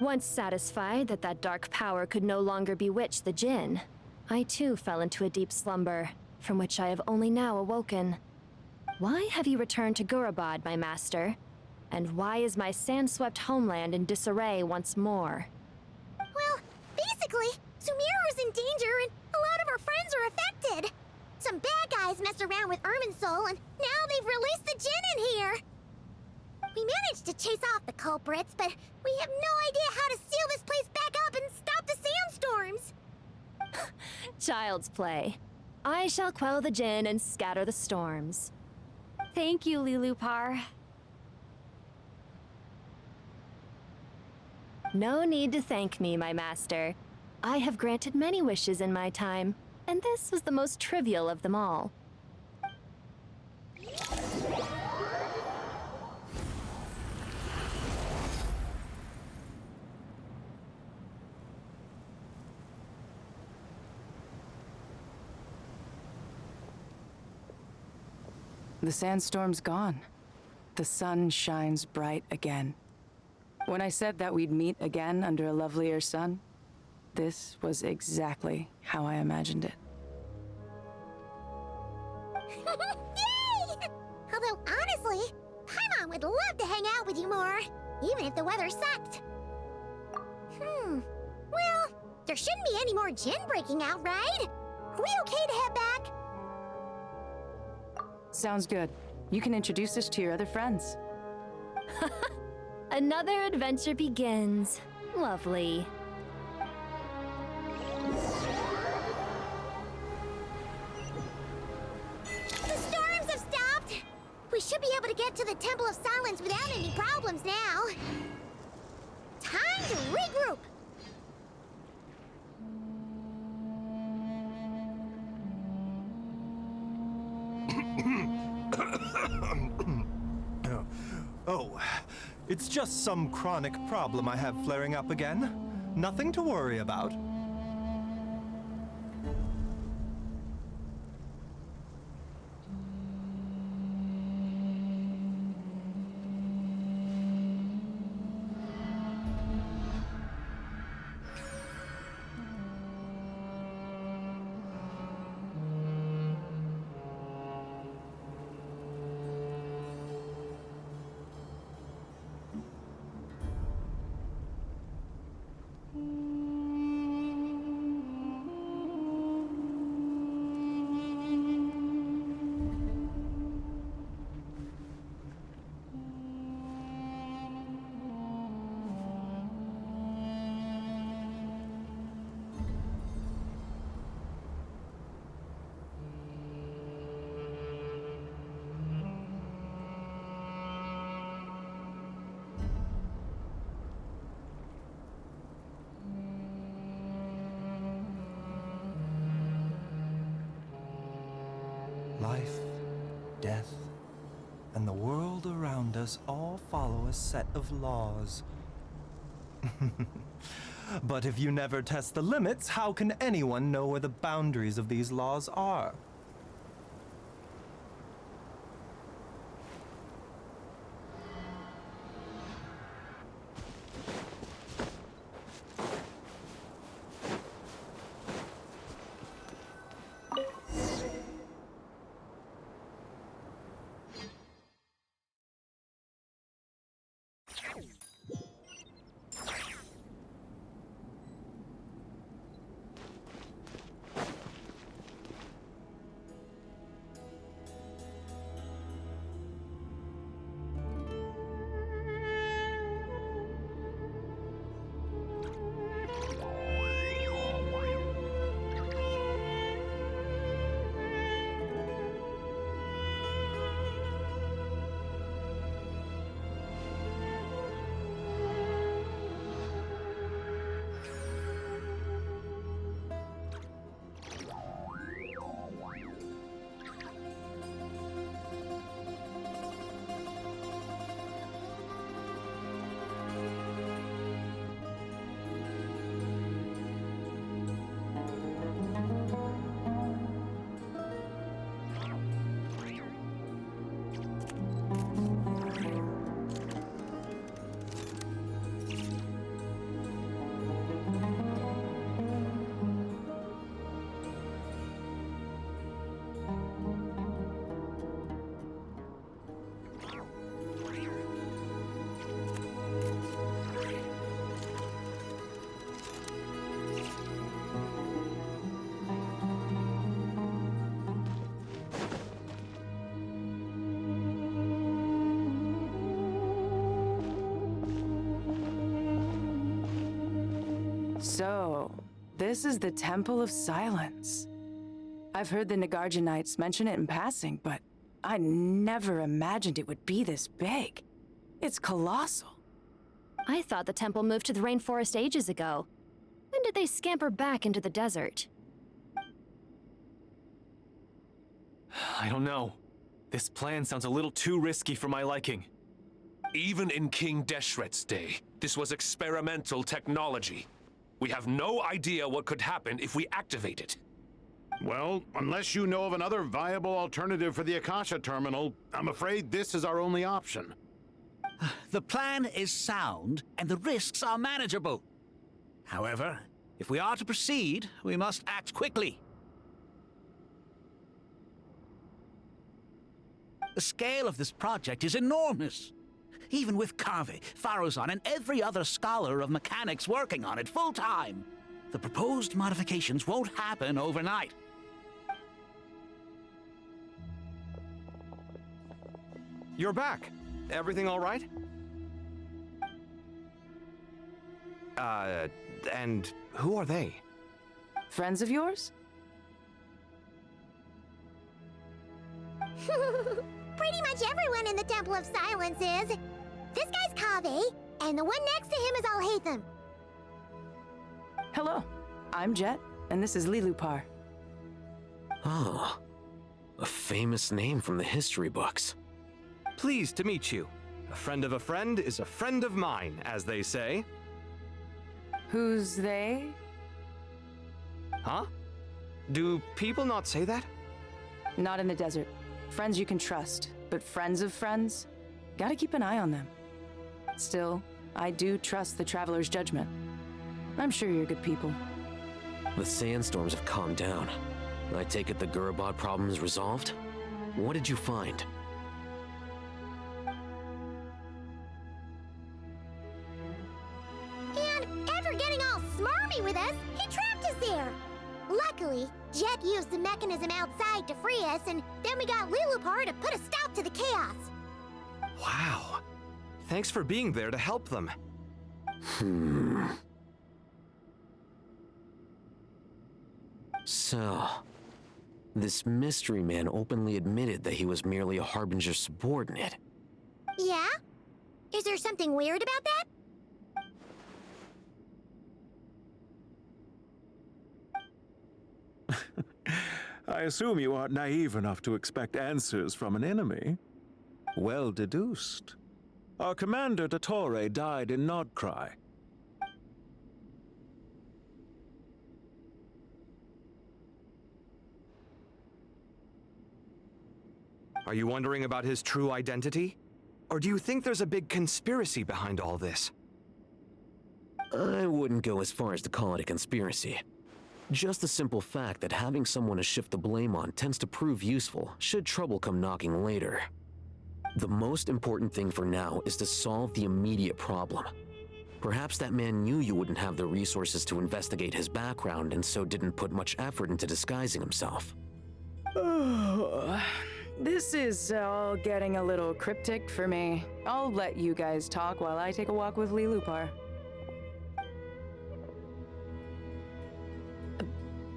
Once satisfied that that dark power could no longer bewitch the Jinn, I too fell into a deep slumber, from which I have only now awoken. Why have you returned to Gurabad, my master? And why is my sand-swept homeland in disarray once more? Well, basically, Sumeru's in danger and a lot of our friends are affected. Some bad guys messed around with Irminsul and now they've released the Jinn in here. We managed to chase off the culprits, but we have no idea how to seal this place back up and stop the sandstorm. Child's play. I shall quell the Jinn and scatter the storms. Thank you, Lilupar. No need to thank me, my master. I have granted many wishes in my time, and this was the most trivial of them all. The sandstorm's gone. The sun shines bright again. When I said that we'd meet again under a lovelier sun, this was exactly how I imagined it. Yay! Although, honestly, Paimon would love to hang out with you more, even if the weather sucked. Well, there shouldn't be any more Jinn breaking out, right? Are we okay to head back? Sounds good. You can introduce us to your other friends. Another adventure begins. Lovely. The storms have stopped! We should be able to get to the Temple of Silence without any problems now. Time to regroup! Oh, it's just some chronic problem I have flaring up again. Nothing to worry about. Life, death, and the world around us all follow a set of laws. But if you never test the limits, how can anyone know where the boundaries of these laws are? So, this is the Temple of Silence. I've heard the Nagarjanites mention it in passing, but I never imagined it would be this big. It's colossal. I thought the temple moved to the rainforest ages ago. When did they scamper back into the desert? I don't know. This plan sounds a little too risky for my liking. Even in King Deshret's day, this was experimental technology. We have no idea what could happen if we activate it. Well, unless you know of another viable alternative for the Akasha terminal, I'm afraid this is our only option. The plan is sound, and the risks are manageable. However, if we are to proceed, we must act quickly. The scale of this project is enormous. Even with Kave, Faruzan, and every other scholar of mechanics working on it full-time, the proposed modifications won't happen overnight. You're back. Everything all right? And who are they? Friends of yours? Pretty much everyone in the Temple of Silence is. This guy's Kave, and the one next to him is Alhaitham. Hello, I'm Jet, and this is Lilupar. Oh, a famous name from the history books. Pleased to meet you. A friend of a friend is a friend of mine, as they say. Who's they? Huh? Do people not say that? Not in the desert. Friends you can trust, but friends of friends? Gotta keep an eye on them. Still, I do trust the Traveler's judgment. I'm sure you're good people. The sandstorms have calmed down. I take it the Gurabad problem is resolved? What did you find? And after getting all smarmy with us, he trapped us there. Luckily, Jet used the mechanism outside to free us, and then we got Lilupar to put a stop to the chaos. Wow. Thanks for being there to help them. So, this mystery man openly admitted that he was merely a Harbinger subordinate. Yeah? Is there something weird about that? I assume you aren't naive enough to expect answers from an enemy. Well deduced. Our commander, Dottore, died in Nodcry. Are you wondering about his true identity? Or do you think there's a big conspiracy behind all this? I wouldn't go as far as to call it a conspiracy. Just the simple fact that having someone to shift the blame on tends to prove useful should trouble come knocking later. The most important thing for now is to solve the immediate problem. Perhaps that man knew you wouldn't have the resources to investigate his background and so didn't put much effort into disguising himself. This is all getting a little cryptic for me. I'll let you guys talk while I take a walk with Lilupar.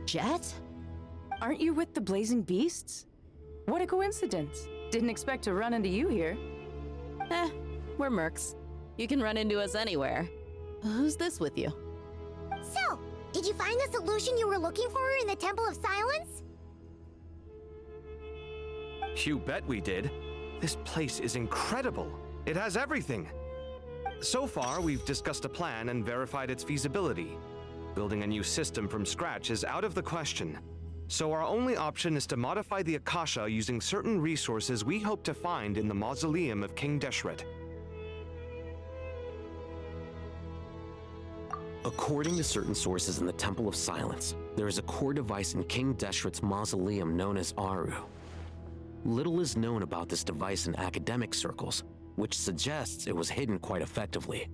Jet? Aren't you with the Blazing Beasts? What a coincidence. Didn't expect to run into you here. We're mercs. You can run into us anywhere. Who's this with you? So, did you find the solution you were looking for in the Temple of Silence? You bet we did. This place is incredible. It has everything. So far, we've discussed a plan and verified its feasibility. Building a new system from scratch is out of the question. So our only option is to modify the Akasha using certain resources we hope to find in the mausoleum of King Deshret. According to certain sources in the Temple of Silence, there is a core device in King Deshret's mausoleum known as Aru. Little is known about this device in academic circles, which suggests it was hidden quite effectively.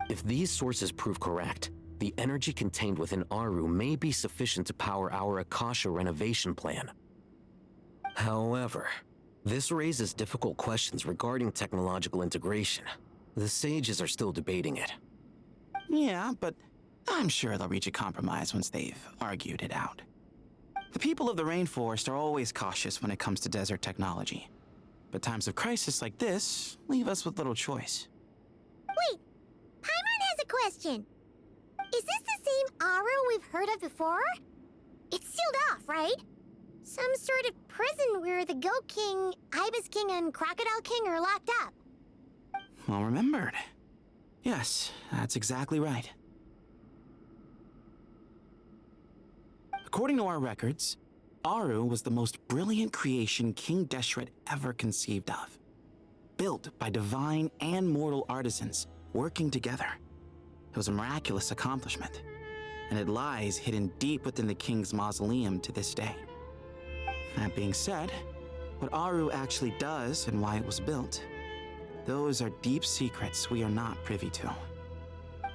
If these sources prove correct, the energy contained within Aru may be sufficient to power our Akasha renovation plan. However, this raises difficult questions regarding technological integration. The sages are still debating it. Yeah, but I'm sure they'll reach a compromise once they've argued it out. The people of the rainforest are always cautious when it comes to desert technology. But times of crisis like this leave us with little choice. Wait, Paimon has a question. Is this the same Aru we've heard of before? It's sealed off, right? Some sort of prison where the Goat King, Ibis King, and Crocodile King are locked up. Well remembered. Yes, that's exactly right. According to our records, Aru was the most brilliant creation King Deshret ever conceived of. Built by divine and mortal artisans working together. It was a miraculous accomplishment, and it lies hidden deep within the king's mausoleum to this day. That being said, what Aru actually does and why it was built, those are deep secrets we are not privy to.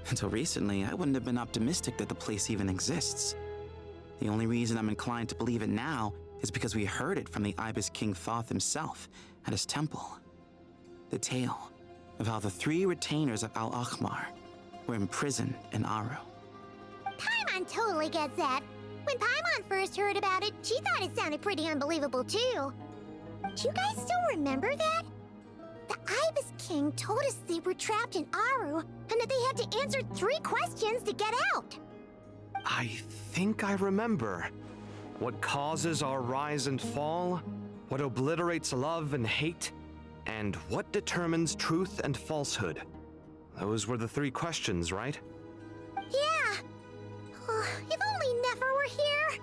Until recently, I wouldn't have been optimistic that the place even exists. The only reason I'm inclined to believe it now is because we heard it from the Ibis King Thoth himself at his temple. The tale of how the 3 retainers of Al-Akhmar were imprisoned in Aru. Paimon totally gets that. When Paimon first heard about it, she thought it sounded pretty unbelievable too. Do you guys still remember that? The Ibis King told us they were trapped in Aru and that they had to answer 3 questions to get out. I think I remember. What causes our rise and fall? What obliterates love and hate? And what determines truth and falsehood? Those were the 3 questions, right? Yeah. Oh, if only Nefer were here.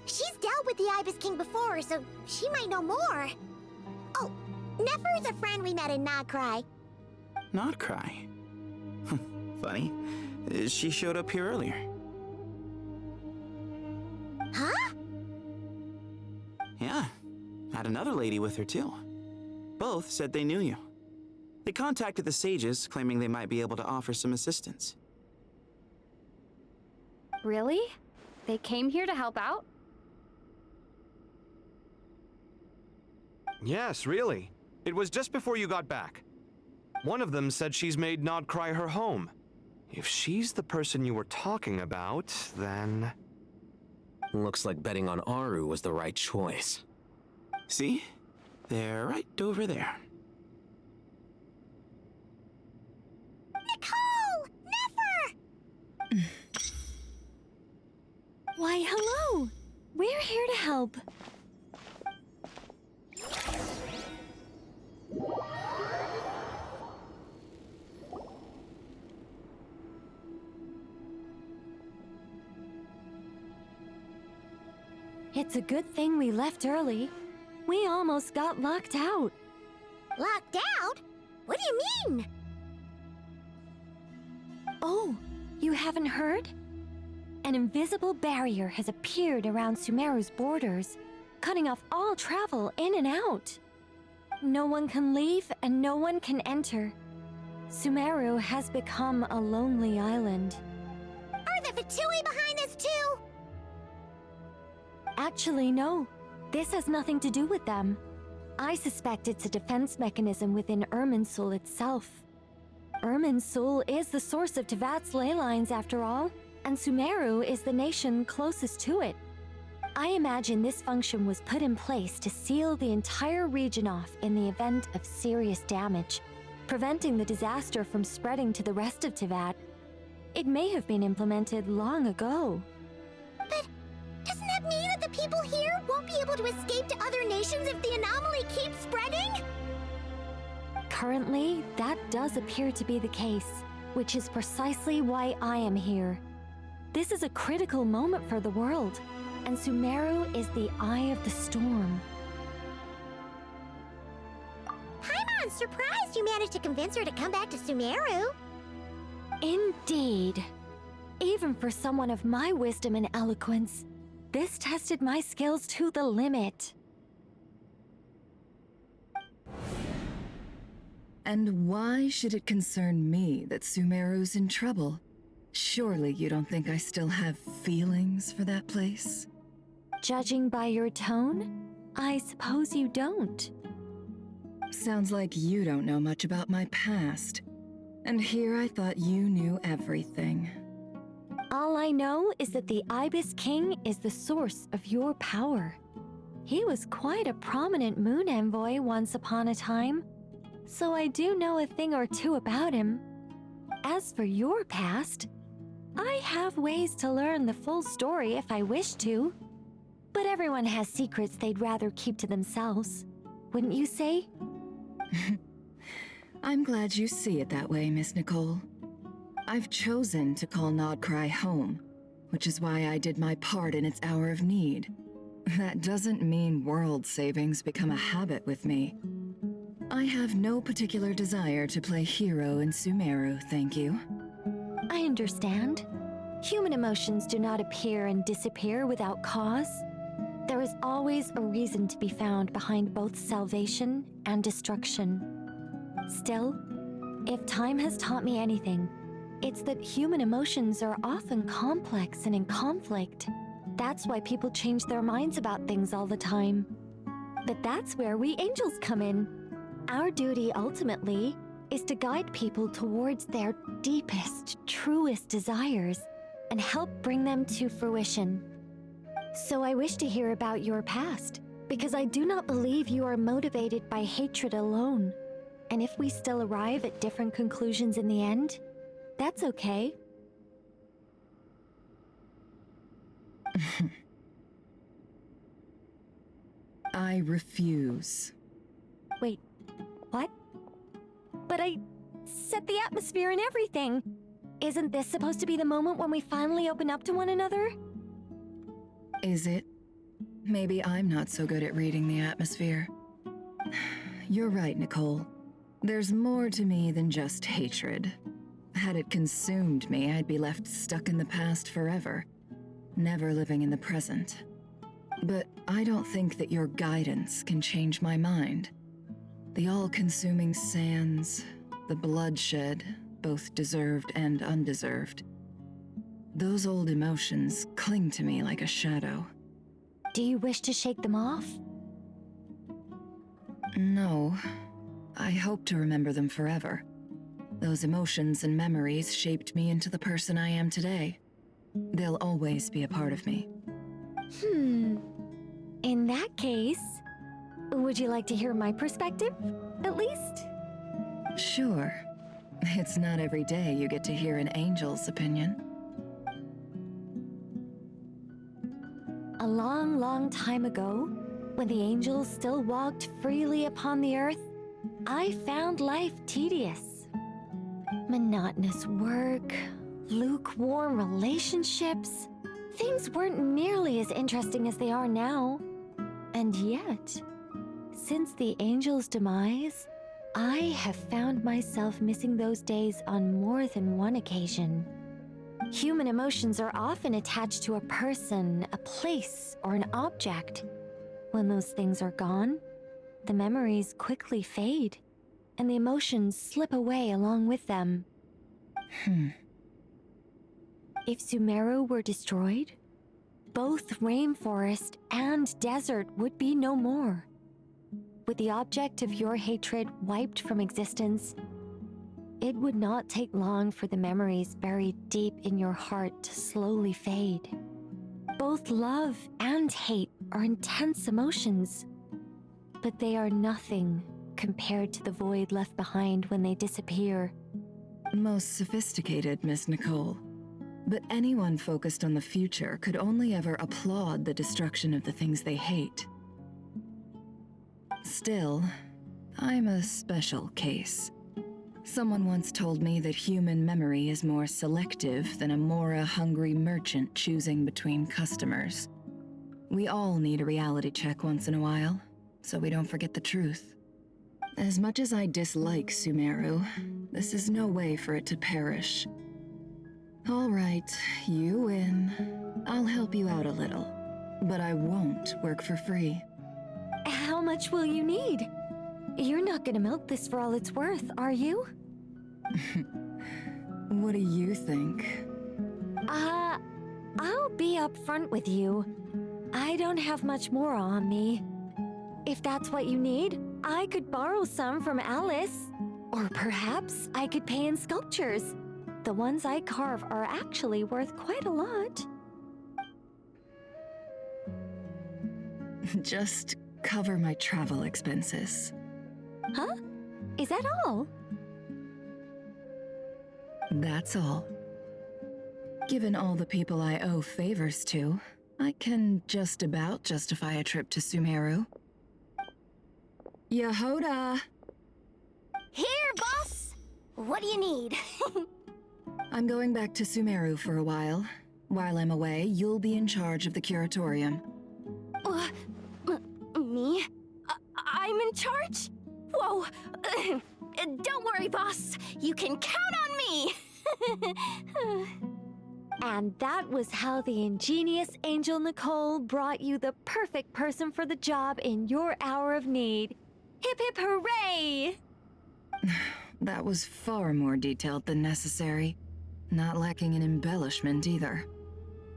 She's dealt with the Ibis King before, so she might know more. Oh, Nefer is a friend we met in Nodcry. Nodcry? Funny. She showed up here earlier. Huh? Yeah. Had another lady with her, too. Both said they knew you. They contacted the sages, claiming they might be able to offer some assistance. Really? They came here to help out? Yes, really. It was just before you got back. One of them said she's made Nodcry her home. If she's the person you were talking about, then... Looks like betting on Aru was the right choice. See? They're right over there. Nicole! Nefer! Why, hello! We're here to help. It's a good thing we left early. We almost got locked out. Locked out? What do you mean? Oh, you haven't heard? An invisible barrier has appeared around Sumeru's borders, cutting off all travel in and out. No one can leave and no one can enter. Sumeru has become a lonely island. Are the Fatui behind this too? Actually, no. This has nothing to do with them. I suspect it's a defense mechanism within Irminsul itself. Irminsul is the source of Tevat's ley lines, after all, and Sumeru is the nation closest to it. I imagine this function was put in place to seal the entire region off in the event of serious damage, preventing the disaster from spreading to the rest of Tevat. It may have been implemented long ago. But doesn't that mean that the people here won't be able to escape to other nations if the anomaly keeps spreading? Currently, that does appear to be the case, which is precisely why I am here. This is a critical moment for the world, and Sumeru is the eye of the storm. Paimon's surprised you managed to convince her to come back to Sumeru. Indeed. Even for someone of my wisdom and eloquence, this tested my skills to the limit. And why should it concern me that Sumeru's in trouble? Surely you don't think I still have feelings for that place? Judging by your tone, I suppose you don't. Sounds like you don't know much about my past. And here I thought you knew everything. All I know is that the Ibis King is the source of your power. He was quite a prominent moon envoy once upon a time, so I do know a thing or two about him. As for your past, I have ways to learn the full story if I wish to. But everyone has secrets they'd rather keep to themselves, wouldn't you say? I'm glad you see it that way, Miss Nicole. I've chosen to call Nodcry home, which is why I did my part in its hour of need. That doesn't mean world savings become a habit with me. I have no particular desire to play hero in Sumeru, thank you. I understand. Human emotions do not appear and disappear without cause. There is always a reason to be found behind both salvation and destruction. Still, if time has taught me anything, it's that human emotions are often complex and in conflict. That's why people change their minds about things all the time. But that's where we angels come in. Our duty, ultimately, is to guide people towards their deepest, truest desires and help bring them to fruition. So I wish to hear about your past, because I do not believe you are motivated by hatred alone. And if we still arrive at different conclusions in the end, that's okay. I refuse. Wait, what? But I set the atmosphere and everything. Isn't this supposed to be the moment when we finally open up to one another? Is it? Maybe I'm not so good at reading the atmosphere. You're right, Nicole. There's more to me than just hatred. Had it consumed me, I'd be left stuck in the past forever, never living in the present. But I don't think that your guidance can change my mind. The all-consuming sands, the bloodshed, both deserved and undeserved. Those old emotions cling to me like a shadow. Do you wish to shake them off? No. I hope to remember them forever. Those emotions and memories shaped me into the person I am today. They'll always be a part of me. In that case, would you like to hear my perspective, at least? Sure. It's not every day you get to hear an angel's opinion. A long, long time ago, when the angels still walked freely upon the earth, I found life tedious. Monotonous work, lukewarm relationships. Things weren't nearly as interesting as they are now. And yet, since the angels' demise, I have found myself missing those days on more than one occasion. Human emotions are often attached to a person, a place, or an object. When those things are gone, the memories quickly fade, and the emotions slip away along with them. If Sumeru were destroyed, both rainforest and desert would be no more. With the object of your hatred wiped from existence, it would not take long for the memories buried deep in your heart to slowly fade. Both love and hate are intense emotions, but they are nothing compared to the void left behind when they disappear. Most sophisticated, Miss Nicole. But anyone focused on the future could only ever applaud the destruction of the things they hate. Still, I'm a special case. Someone once told me that human memory is more selective than a Mora-hungry merchant choosing between customers. We all need a reality check once in a while, so we don't forget the truth. As much as I dislike Sumeru, this is no way for it to perish. All right, you win. I'll help you out a little, but I won't work for free. How much will you need? You're not gonna milk this for all it's worth, are you? What do you think? I'll be upfront with you. I don't have much more on me. If that's what you need, I could borrow some from Alice. Or perhaps I could pay in sculptures. The ones I carve are actually worth quite a lot. Just cover my travel expenses. Huh? Is that all? That's all. Given all the people I owe favors to, I can just about justify a trip to Sumeru. Yehoda! Here, boss! What do you need? I'm going back to Sumeru for a while. While I'm away, you'll be in charge of the curatorium. Me? I'm in charge? Whoa! Don't worry, boss. You can count on me! And that was how the ingenious Angel Nicole brought you the perfect person for the job in your hour of need. Hip hip hooray! That was far more detailed than necessary. Not lacking in embellishment either.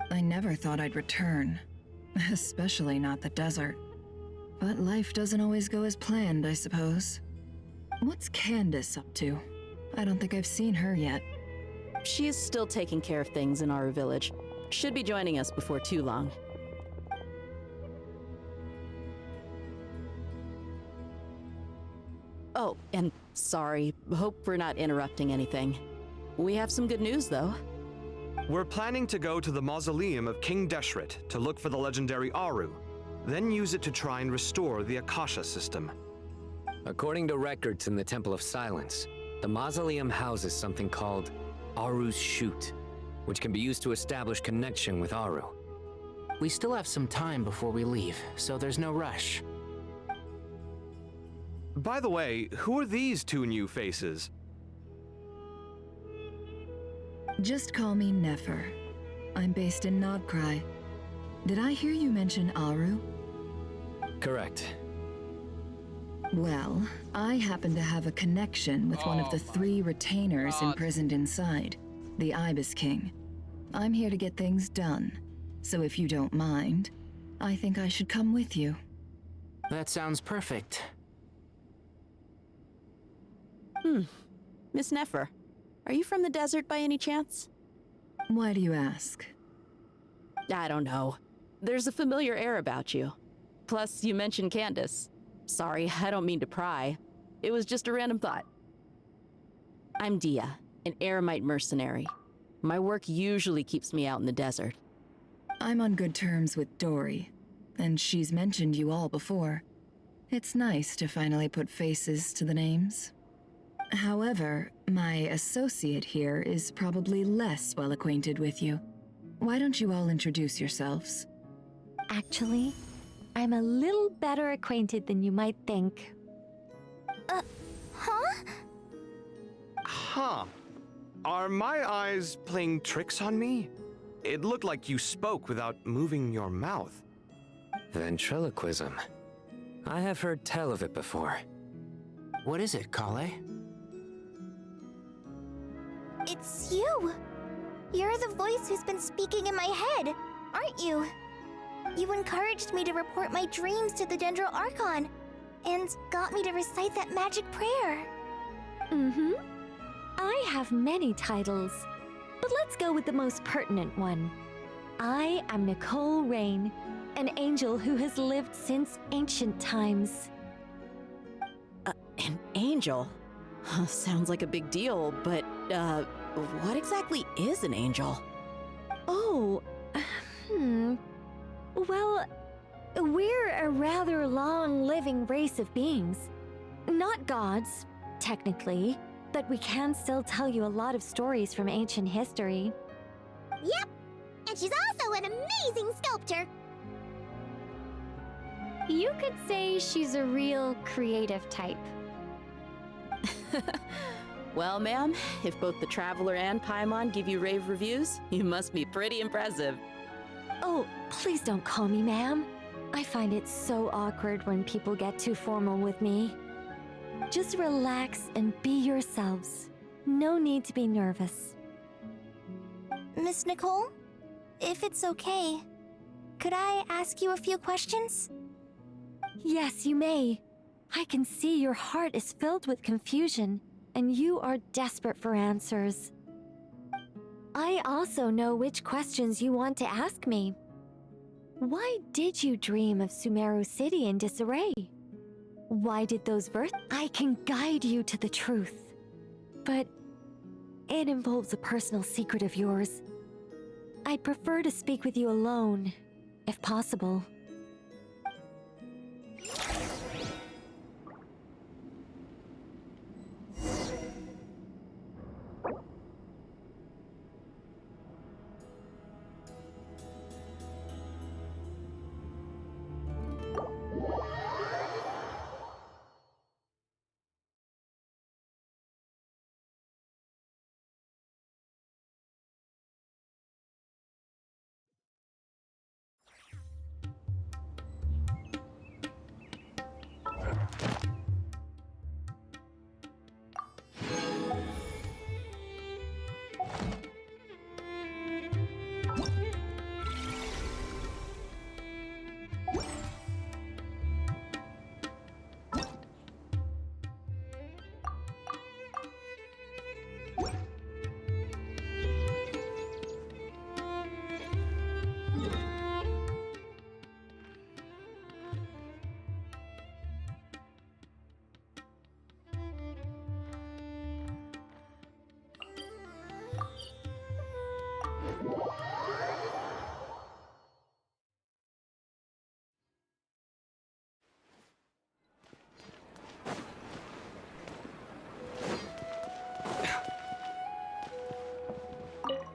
I never thought I'd return. Especially not the desert. But life doesn't always go as planned, I suppose. What's Candace up to? I don't think I've seen her yet. She is still taking care of things in our village. Should be joining us before too long. Oh, and sorry. Hope we're not interrupting anything. We have some good news, though. We're planning to go to the mausoleum of King Deshret to look for the legendary Aru, then use it to try and restore the Akasha system. According to records in the Temple of Silence, the mausoleum houses something called Aru's Chute, which can be used to establish connection with Aru. We still have some time before we leave, so there's no rush. By the way, who are these two new faces? Just call me Nefer. I'm based in Nodcry. Did I hear you mention Aru? Correct. Well, I happen to have a connection with one of the 3 retainers imprisoned inside, the Ibis King. I'm here to get things done, so if you don't mind, I think I should come with you. That sounds perfect. Miss Nefer, are you from the desert by any chance? Why do you ask? I don't know. There's a familiar air about you. Plus, you mentioned Candace. Sorry, I don't mean to pry. It was just a random thought. I'm Dia, an Eremite mercenary. My work usually keeps me out in the desert. I'm on good terms with Dory, and she's mentioned you all before. It's nice to finally put faces to the names. However, my associate here is probably less well acquainted with you. Why don't you all introduce yourselves? Actually, I'm a little better acquainted than you might think. Huh? Huh. Are my eyes playing tricks on me? It looked like you spoke without moving your mouth. Ventriloquism. I have heard tell of it before. What is it, Kale? It's you! You're the voice who's been speaking in my head, aren't you? You encouraged me to report my dreams to the Dendro Archon, and got me to recite that magic prayer. I have many titles, but let's go with the most pertinent one. I am Nicole Rain, an angel who has lived since ancient times. An angel? Sounds like a big deal, but, what exactly is an angel? Oh, Well, we're a rather long-living race of beings. Not gods, technically, but we can still tell you a lot of stories from ancient history. Yep! And she's also an amazing sculptor! You could say she's a real creative type. Well, ma'am, if both the Traveler and Paimon give you rave reviews, you must be pretty impressive. Oh, please don't call me ma'am. I find it so awkward when people get too formal with me. Just relax and be yourselves. No need to be nervous. Miss Nicole, if it's okay, could I ask you a few questions? Yes, you may. I can see your heart is filled with confusion, and you are desperate for answers. I also know which questions you want to ask me. Why did you dream of Sumeru City in disarray? Why did those I can guide you to the truth. But it involves a personal secret of yours. I'd prefer to speak with you alone, if possible.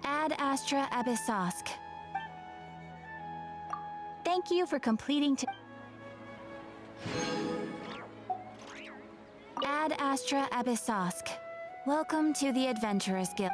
Ad Astra Abyssosk. Thank you for completing Ad Astra Abyssosk. Welcome to the Adventurers Guild.